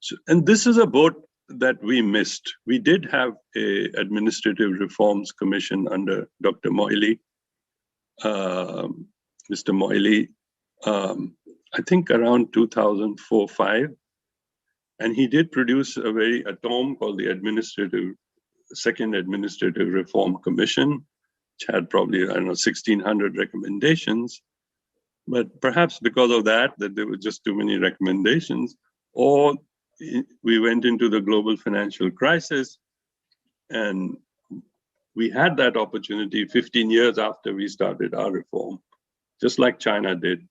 So, and this is a boat that we missed. We did have a administrative reforms commission under Dr. Moily, Mr. Moily, I think around 2004-05, and he did produce a tome called the Second Administrative Reform Commission, which had probably, I don't know, 1,600 recommendations. But perhaps because of that there were just too many recommendations, or we went into the global financial crisis, and we had that opportunity 15 years after we started our reform, just like China did,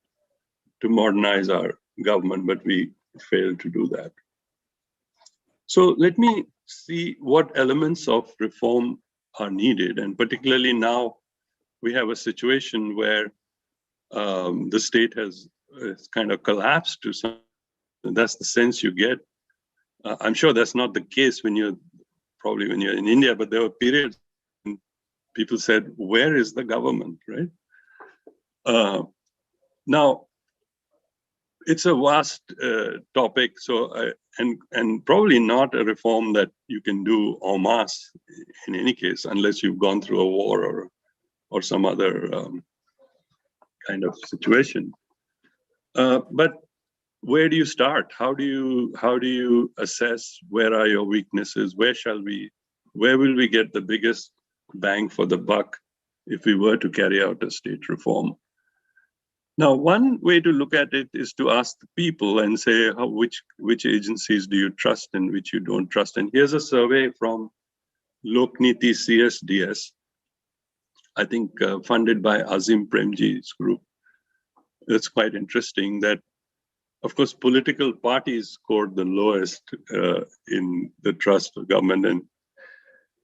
to modernize our government, but we failed to do that. So let me see what elements of reform are needed. And particularly now, we have a situation where the state has kind of collapsed to some, that's the sense you get. I'm sure that's not the case when you're in India, but there were periods when people said, where is the government, right? Now, it's a vast topic, so and probably not a reform that you can do en masse in any case, unless you've gone through a war or some other kind of situation. But where do you start? How do you assess where are your weaknesses? Where will we get the biggest bang for the buck if we were to carry out a state reform? Now, one way to look at it is to ask the people and say, which agencies do you trust and which you don't trust? And here's a survey from Lokniti CSDS, I think funded by Azim Premji's group. It's quite interesting that, of course, political parties scored the lowest in the trust of government, and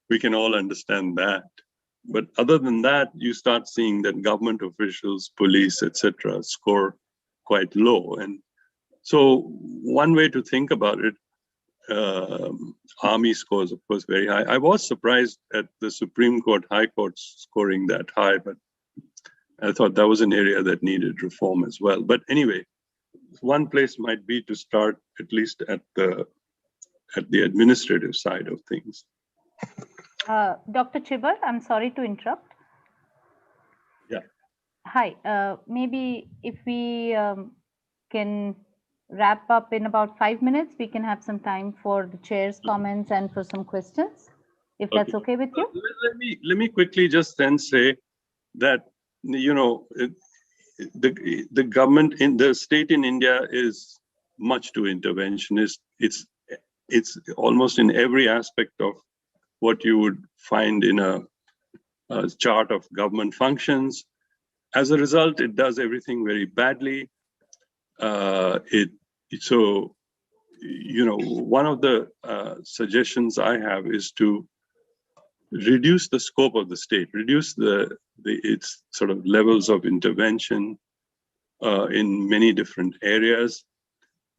we can all understand that. But other than that, you start seeing that government officials, police, etc., score quite low. And so one way to think about it, army scores, of course, very high. I was surprised at the Supreme Court, High Court scoring that high, but I thought that was an area that needed reform as well. But anyway, one place might be to start at least at the administrative side of things. Dr. Chibar, I'm sorry to interrupt. Yeah. Hi, maybe if we can wrap up in about 5 minutes, we can have some time for the chair's comments and for some questions, if that's okay with you. Let me quickly just then say that, you know, the government in the state in India is much too interventionist. It's almost in every aspect of what you would find in a chart of government functions. As a result, it does everything very badly. So, you know, one of the suggestions I have is to reduce the scope of the state, reduce its sort of levels of intervention in many different areas,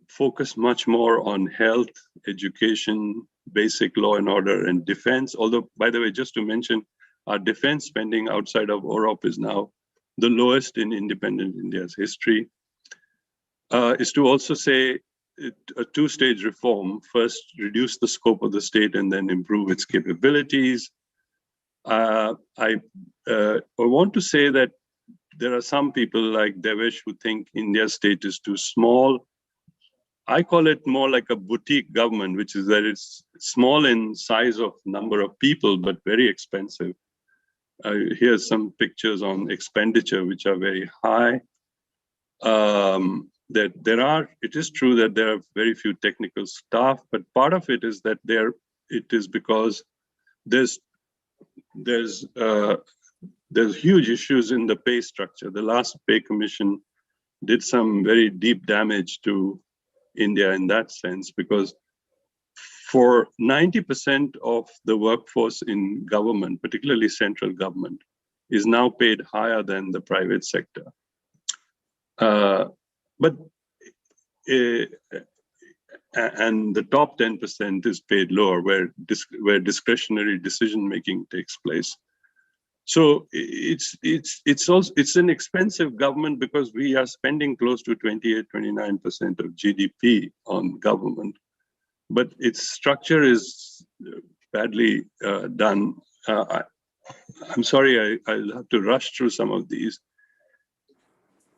focus much more on health, education, basic law and order, and defense. Although, by the way, just to mention, our defense spending outside of Europe is now the lowest in independent India's history. Is to also say a two-stage reform. First, reduce the scope of the state and then improve its capabilities. I want to say that there are some people like Devesh who think India's state is too small. I call it more like a boutique government, which is that it's small in size of number of people, but very expensive. Here's some pictures on expenditure, which are very high. that it is true that there are very few technical staff, but part of it is that it is because there's huge issues in the pay structure. The last pay commission did some very deep damage to India in that sense, because for 90% of the workforce in government, particularly central government, is now paid higher than the private sector. And the top 10% is paid lower, where discretionary decision making takes place. So it's an expensive government because we are spending close to 28-29% of GDP on government, but its structure is badly done. I'm sorry, I'll have to rush through some of these.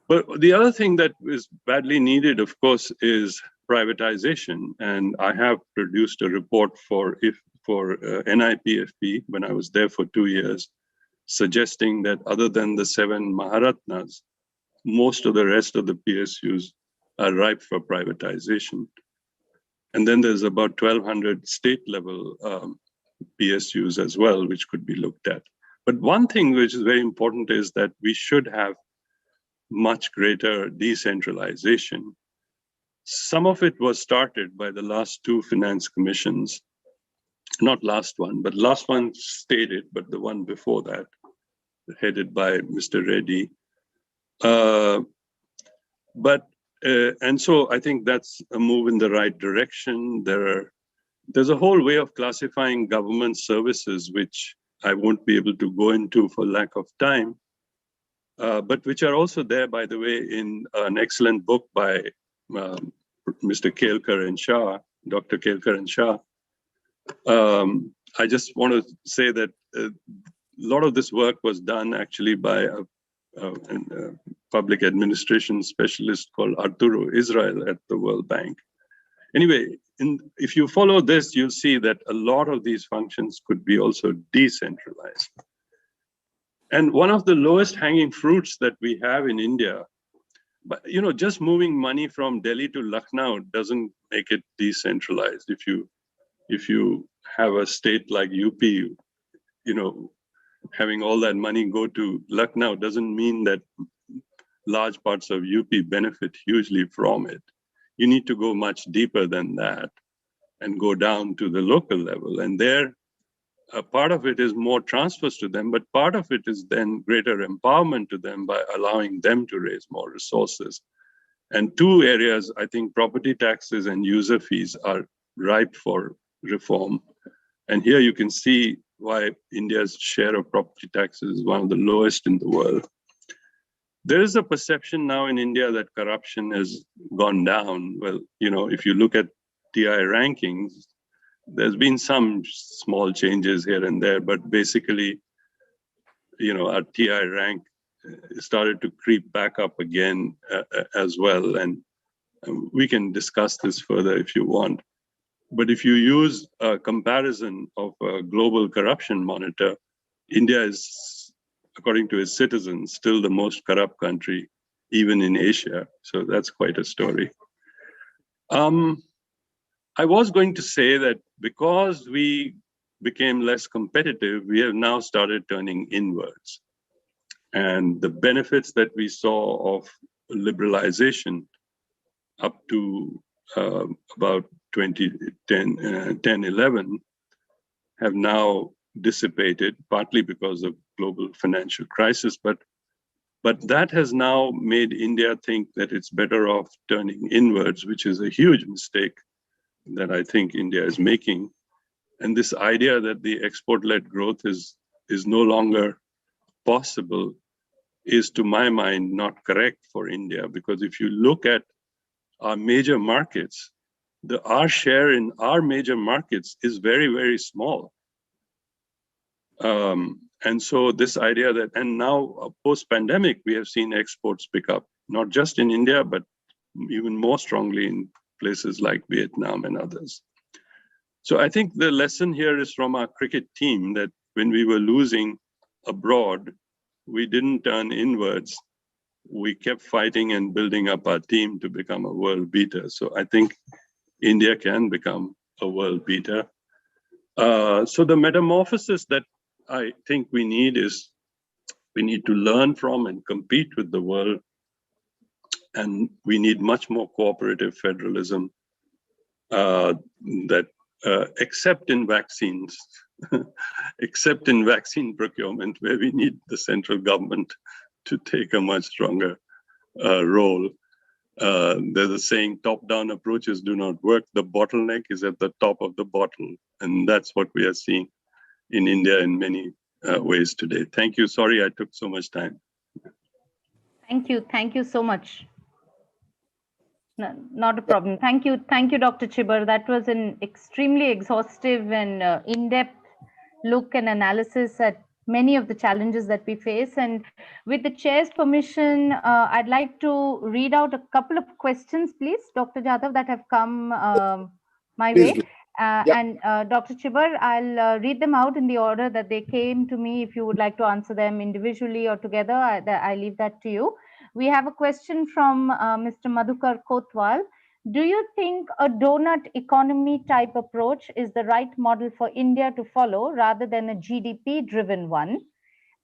But the other thing that is badly needed, of course, is privatization. And I have produced a report for NIPFP when I was there for 2 years, suggesting that other than the 7 Maharatnas, most of the rest of the PSUs are ripe for privatization. And then there's about 1,200 state-level PSUs as well, which could be looked at. But one thing which is very important is that we should have much greater decentralization. Some of it was started by the last 2 finance commissions, not last one, but last one stated, but the one before that, headed by Mr. Reddy. And so I think that's a move in the right direction. There's a whole way of classifying government services, which I won't be able to go into for lack of time, but which are also there, by the way, in an excellent book by Mr. Kelkar and Shah, Dr. Kelkar and Shah. I just want to say that a lot of this work was done actually by a public administration specialist called Arturo Israel at the World Bank. Anyway, if you follow this, you'll see that a lot of these functions could be also decentralized. And one of the lowest hanging fruits that we have in India, but just moving money from Delhi to Lucknow doesn't make it decentralized. If you have a state like UP, having all that money go to Lucknow doesn't mean that large parts of UP benefit hugely from it. You need to go much deeper than that and go down to the local level. And there, a part of it is more transfers to them, but part of it is then greater empowerment to them by allowing them to raise more resources. And 2 areas, I think property taxes and user fees are ripe for reform. And here you can see why India's share of property taxes is one of the lowest in the world. There is a perception now in India that corruption has gone down. Well, if you look at TI rankings, there's been some small changes here and there, but basically, our TI rank started to creep back up again as well. And we can discuss this further if you want. But if you use a comparison of a global corruption monitor, India is, according to its citizens, still the most corrupt country, even in Asia. So that's quite a story. I was going to say that because we became less competitive, we have now started turning inwards. And the benefits that we saw of liberalization up to about 2010-11 have now dissipated, partly because of global financial crisis, but that has now made India think that it's better off turning inwards, which is a huge mistake that I think India is making. And this idea that the export-led growth is no longer possible is, to my mind, not correct for India, because if you look at our major markets, our share in our major markets is very, very small. And so this idea that, and now post-pandemic, we have seen exports pick up, not just in India, but even more strongly in places like Vietnam and others. So I think the lesson here is from our cricket team that when we were losing abroad, we didn't turn inwards. we kept fighting and building up our team to become a world beater. So I think India can become a world beater. So the metamorphosis that I think we need is we need to learn from and compete with the world. And we need much more cooperative federalism that except in vaccines, except in vaccine procurement, where we need the central government to take a much stronger role. There's a saying, top-down approaches do not work. The bottleneck is at the top of the bottle. And that's what we are seeing in India in many ways today. Thank you. Sorry I took so much time. Thank you. Thank you so much. No, not a problem. Thank you. Thank you, Dr. Chibar. That was an extremely exhaustive and in-depth look and analysis at many of the challenges that we face. And with the chair's permission, I'd like to read out a couple of questions, please, Dr. Jadhav, that have come my Please way. And Dr. Chibar, I'll read them out in the order that they came to me. If you would like to answer them individually or together, I leave that to you. We have a question from Mr. Madhukar Kotwal. Do you think a donut economy type approach is the right model for India to follow rather than a GDP driven one?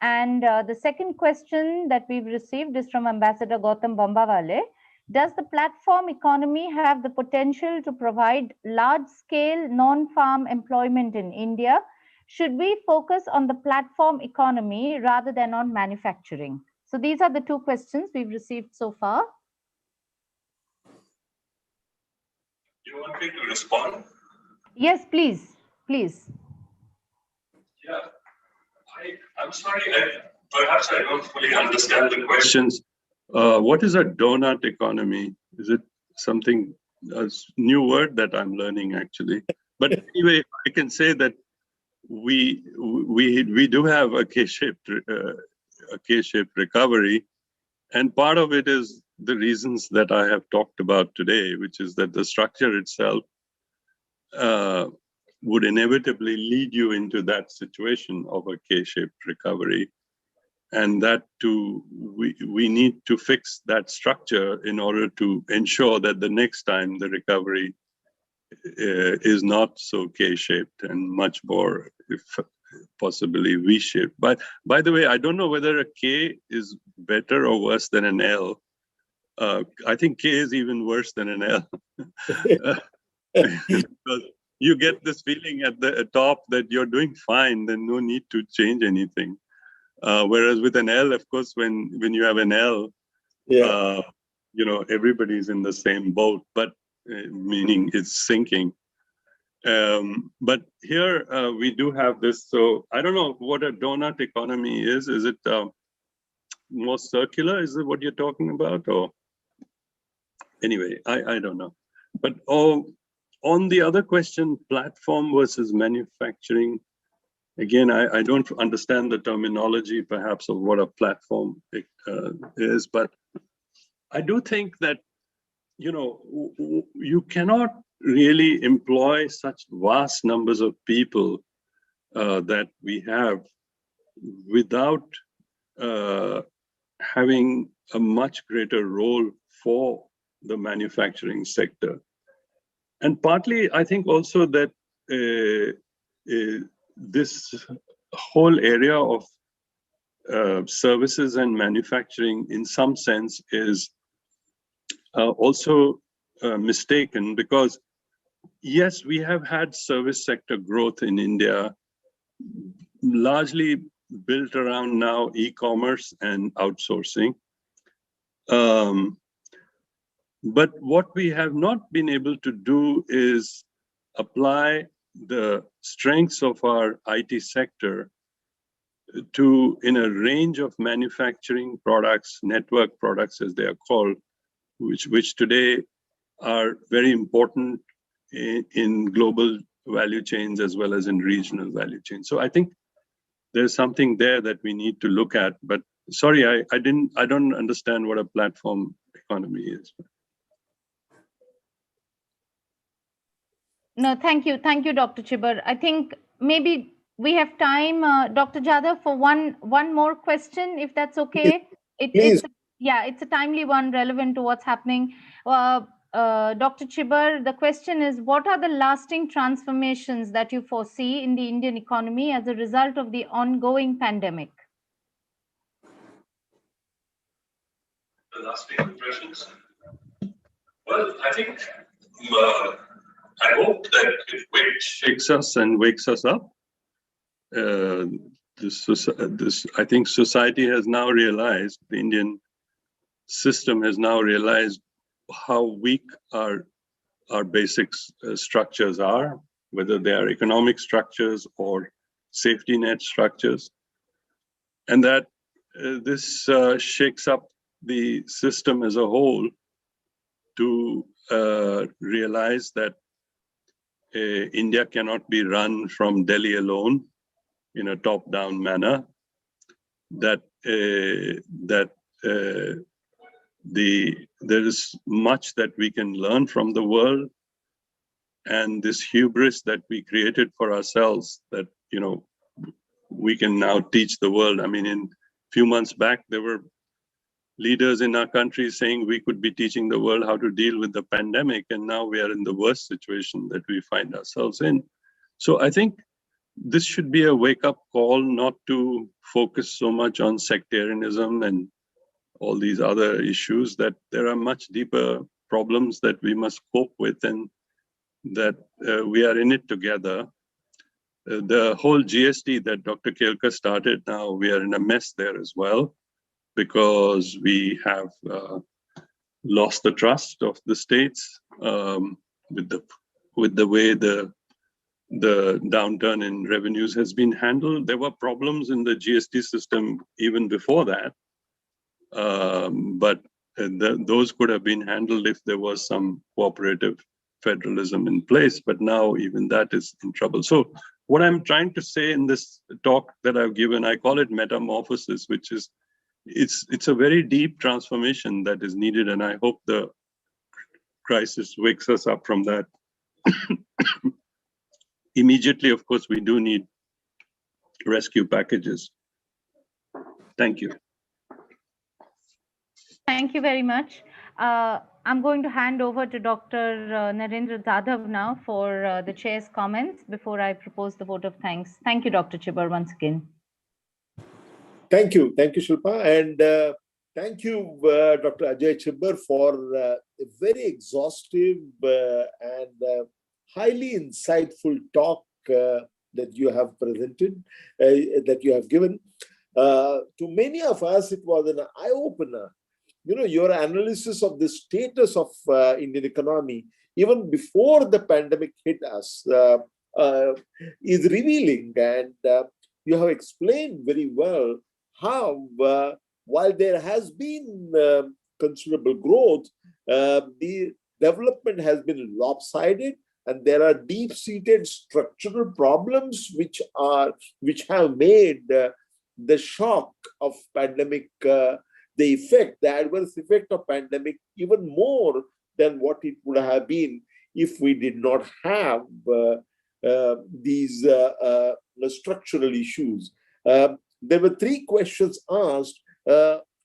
And the second question that we've received is from Ambassador Gautam Bambawale. Does the platform economy have the potential to provide large scale non-farm employment in India? Should we focus on the platform economy rather than on manufacturing? So these are the two questions we've received so far. Do you want me to respond? Yes, please, please. Yeah, I'm sorry, perhaps I don't fully understand the questions. What is a donut economy? Is it something, a new word that I'm learning actually? But anyway, I can say that we do have a K-shaped recovery, and part of it is the reasons that I have talked about today, which is that the structure itself would inevitably lead you into that situation of a K-shaped recovery. And that we need to fix that structure in order to ensure that the next time the recovery is not so K-shaped and much more, if possibly V-shaped. But by the way, I don't know whether a K is better or worse than an L. I think K is even worse than an L. Because you get this feeling at the top that you're doing fine, then no need to change anything. Whereas with an L, of course, when you have an L, you know, everybody's in the same boat, but meaning it's sinking. But here we do have this. So I don't know what a donut economy is. Is it more circular? Is it what you're talking about? Or anyway, I don't know. But on the other question, platform versus manufacturing, again, I don't understand the terminology perhaps of what a platform is, but I do think that, you know, you cannot really employ such vast numbers of people that we have without having a much greater role for the manufacturing sector. And partly, I think also that this whole area of services and manufacturing, in some sense, is also mistaken, because yes, we have had service sector growth in India, largely built around now e-commerce and outsourcing. But what we have not been able to do is apply the strengths of our IT sector in a range of manufacturing products, network products as they are called, which today are very important in global value chains as well as in regional value chains. So I think there's something there that we need to look at. But sorry, I don't understand what a platform economy is. No, thank you, Dr. Chibar. I think maybe we have time, Dr. Jadhav, for one more question, if that's okay. Please. Yeah, it's a timely one, relevant to what's happening. Dr. Chibar, the question is, what are the lasting transformations that you foresee in the Indian economy as a result of the ongoing pandemic? The lasting impressions? Well, I think, I hope that it shakes us and wakes us up. I think society has now realized, the Indian system has now realized how weak our basic structures are, whether they are economic structures or safety net structures, and that this shakes up the system as a whole to realize that India cannot be run from Delhi alone in a top-down manner, that there is much that we can learn from the world, and this hubris that we created for ourselves, that we can now teach the world. I mean, in a few months back, there were leaders in our country saying we could be teaching the world how to deal with the pandemic, and now we are in the worst situation that we find ourselves in. So I think this should be a wake-up call, not to focus so much on sectarianism and all these other issues, that there are much deeper problems that we must cope with, and that we are in it together. The whole GST that Dr. Kelkar started, now we are in a mess there as well, because we have lost the trust of the states with the way the downturn in revenues has been handled. There were problems in the GST system even before that, but those could have been handled if there was some cooperative federalism in place, but now even that is in trouble. So what I'm trying to say in this talk that I've given, I call it metamorphosis, which is, it's a very deep transformation that is needed, and I hope the crisis wakes us up from that. Immediately, of course, we do need rescue packages. Thank you. Thank you very much. I'm going to hand over to Dr. Narendra Jadhav now for the chair's comments before I propose the vote of thanks. Thank you, Dr. Chibar, once again. Thank you, Shilpa, and thank you, Dr. Ajay Chibar, for a very exhaustive and highly insightful talk that you have presented, that you have given. To many of us, it was an eye-opener. Your analysis of the status of Indian economy, even before the pandemic hit us, is revealing, and you have explained very well how, while there has been considerable growth, the development has been lopsided, and there are deep-seated structural problems which have made the shock of pandemic, the adverse effect of pandemic, even more than what it would have been if we did not have these structural issues. There were three questions asked.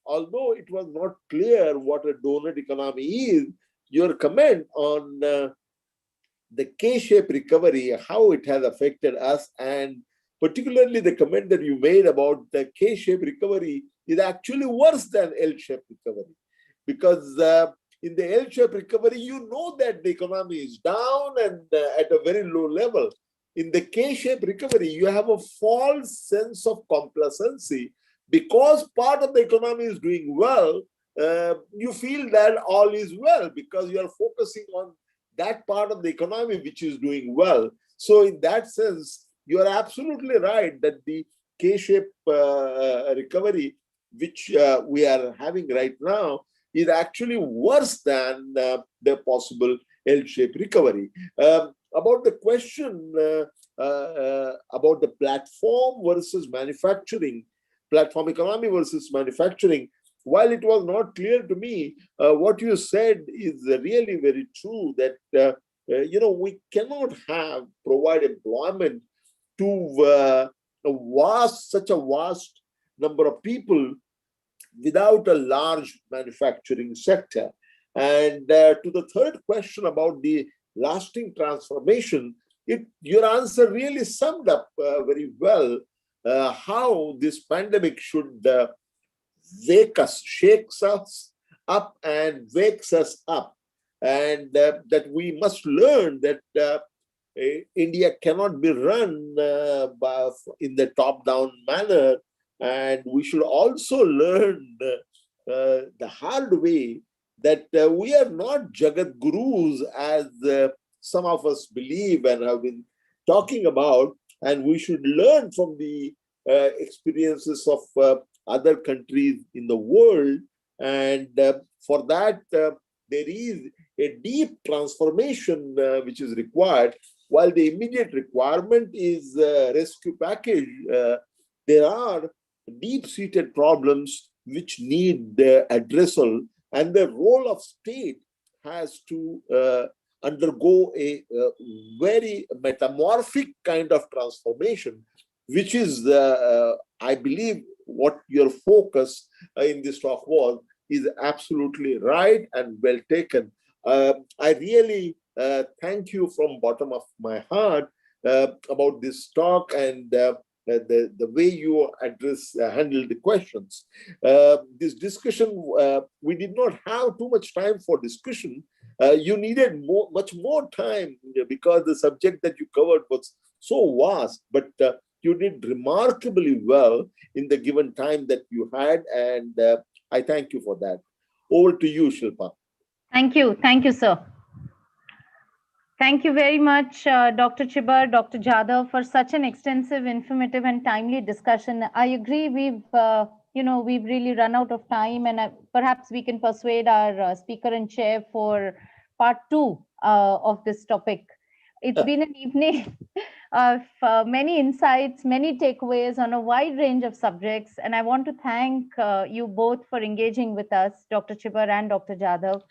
Although it was not clear what a donut economy is, your comment on the K-shaped recovery, how it has affected us, and particularly the comment that you made about the K-shaped recovery is actually worse than L-shaped recovery. Because in the L-shaped recovery, you know that the economy is down and at a very low level. In the K-shaped recovery, you have a false sense of complacency. Because part of the economy is doing well, you feel that all is well because you are focusing on that part of the economy which is doing well. So in that sense, you are absolutely right that the K-shaped recovery, which we are having right now, is actually worse than the possible L-shaped recovery. About the question about the platform versus manufacturing, platform economy versus manufacturing, while it was not clear to me, what you said is really very true, that we cannot provide employment to such a vast number of people without a large manufacturing sector. And to the third question about the lasting transformation, your answer really summed up very well how this pandemic should shakes us up and wakes us up. And that we must learn that India cannot be run in the top-down manner. And we should also learn the hard way that we are not Jagat Gurus as some of us believe and have been talking about. And we should learn from the experiences of other countries in the world. And for that, there is a deep transformation which is required. While the immediate requirement is rescue package, there are deep-seated problems which need addressal, and the role of state has to undergo a very metamorphic kind of transformation, which is, I believe, what your focus in this talk was, is absolutely right and well taken. I really thank you from bottom of my heart about this talk and the way you handle the questions. This discussion, we did not have too much time for discussion. You needed much more time because the subject that you covered was so vast, but you did remarkably well in the given time that you had, and I thank you for that. Over to you, Shilpa. Thank you, sir. Thank you very much, Dr. Chibar, Dr. Jadhav, for such an extensive, informative, and timely discussion. I agree. We've really run out of time, and perhaps we can persuade our speaker and chair for part 2 of this topic. It's been an evening of many insights, many takeaways on a wide range of subjects, and I want to thank you both for engaging with us, Dr. Chibar and Dr. Jadhav.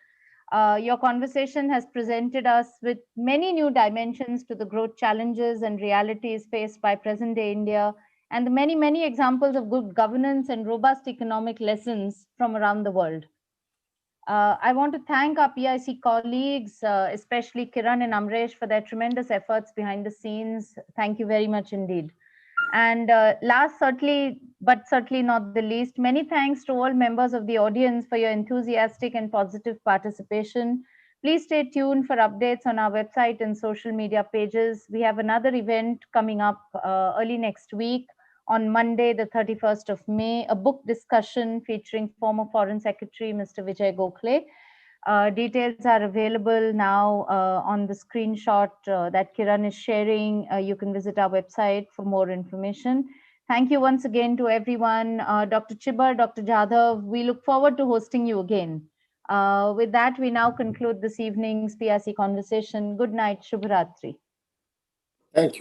Your conversation has presented us with many new dimensions to the growth challenges and realities faced by present-day India, and the many, many examples of good governance and robust economic lessons from around the world. I want to thank our PIC colleagues, especially Kiran and Amresh, for their tremendous efforts behind the scenes. Thank you very much indeed. And last, but certainly not the least, many thanks to all members of the audience for your enthusiastic and positive participation. Please stay tuned for updates on our website and social media pages. We have another event coming up early next week on Monday, the 31st of May, a book discussion featuring former Foreign Secretary, Mr. Vijay Gokhale. Details are available now on the screenshot that Kiran is sharing. You can visit our website for more information. Thank you once again to everyone. Dr. Chibar, Dr. Jadhav, we look forward to hosting you again. With that, we now conclude this evening's PIC conversation. Good night, Shubhratri. Thank you.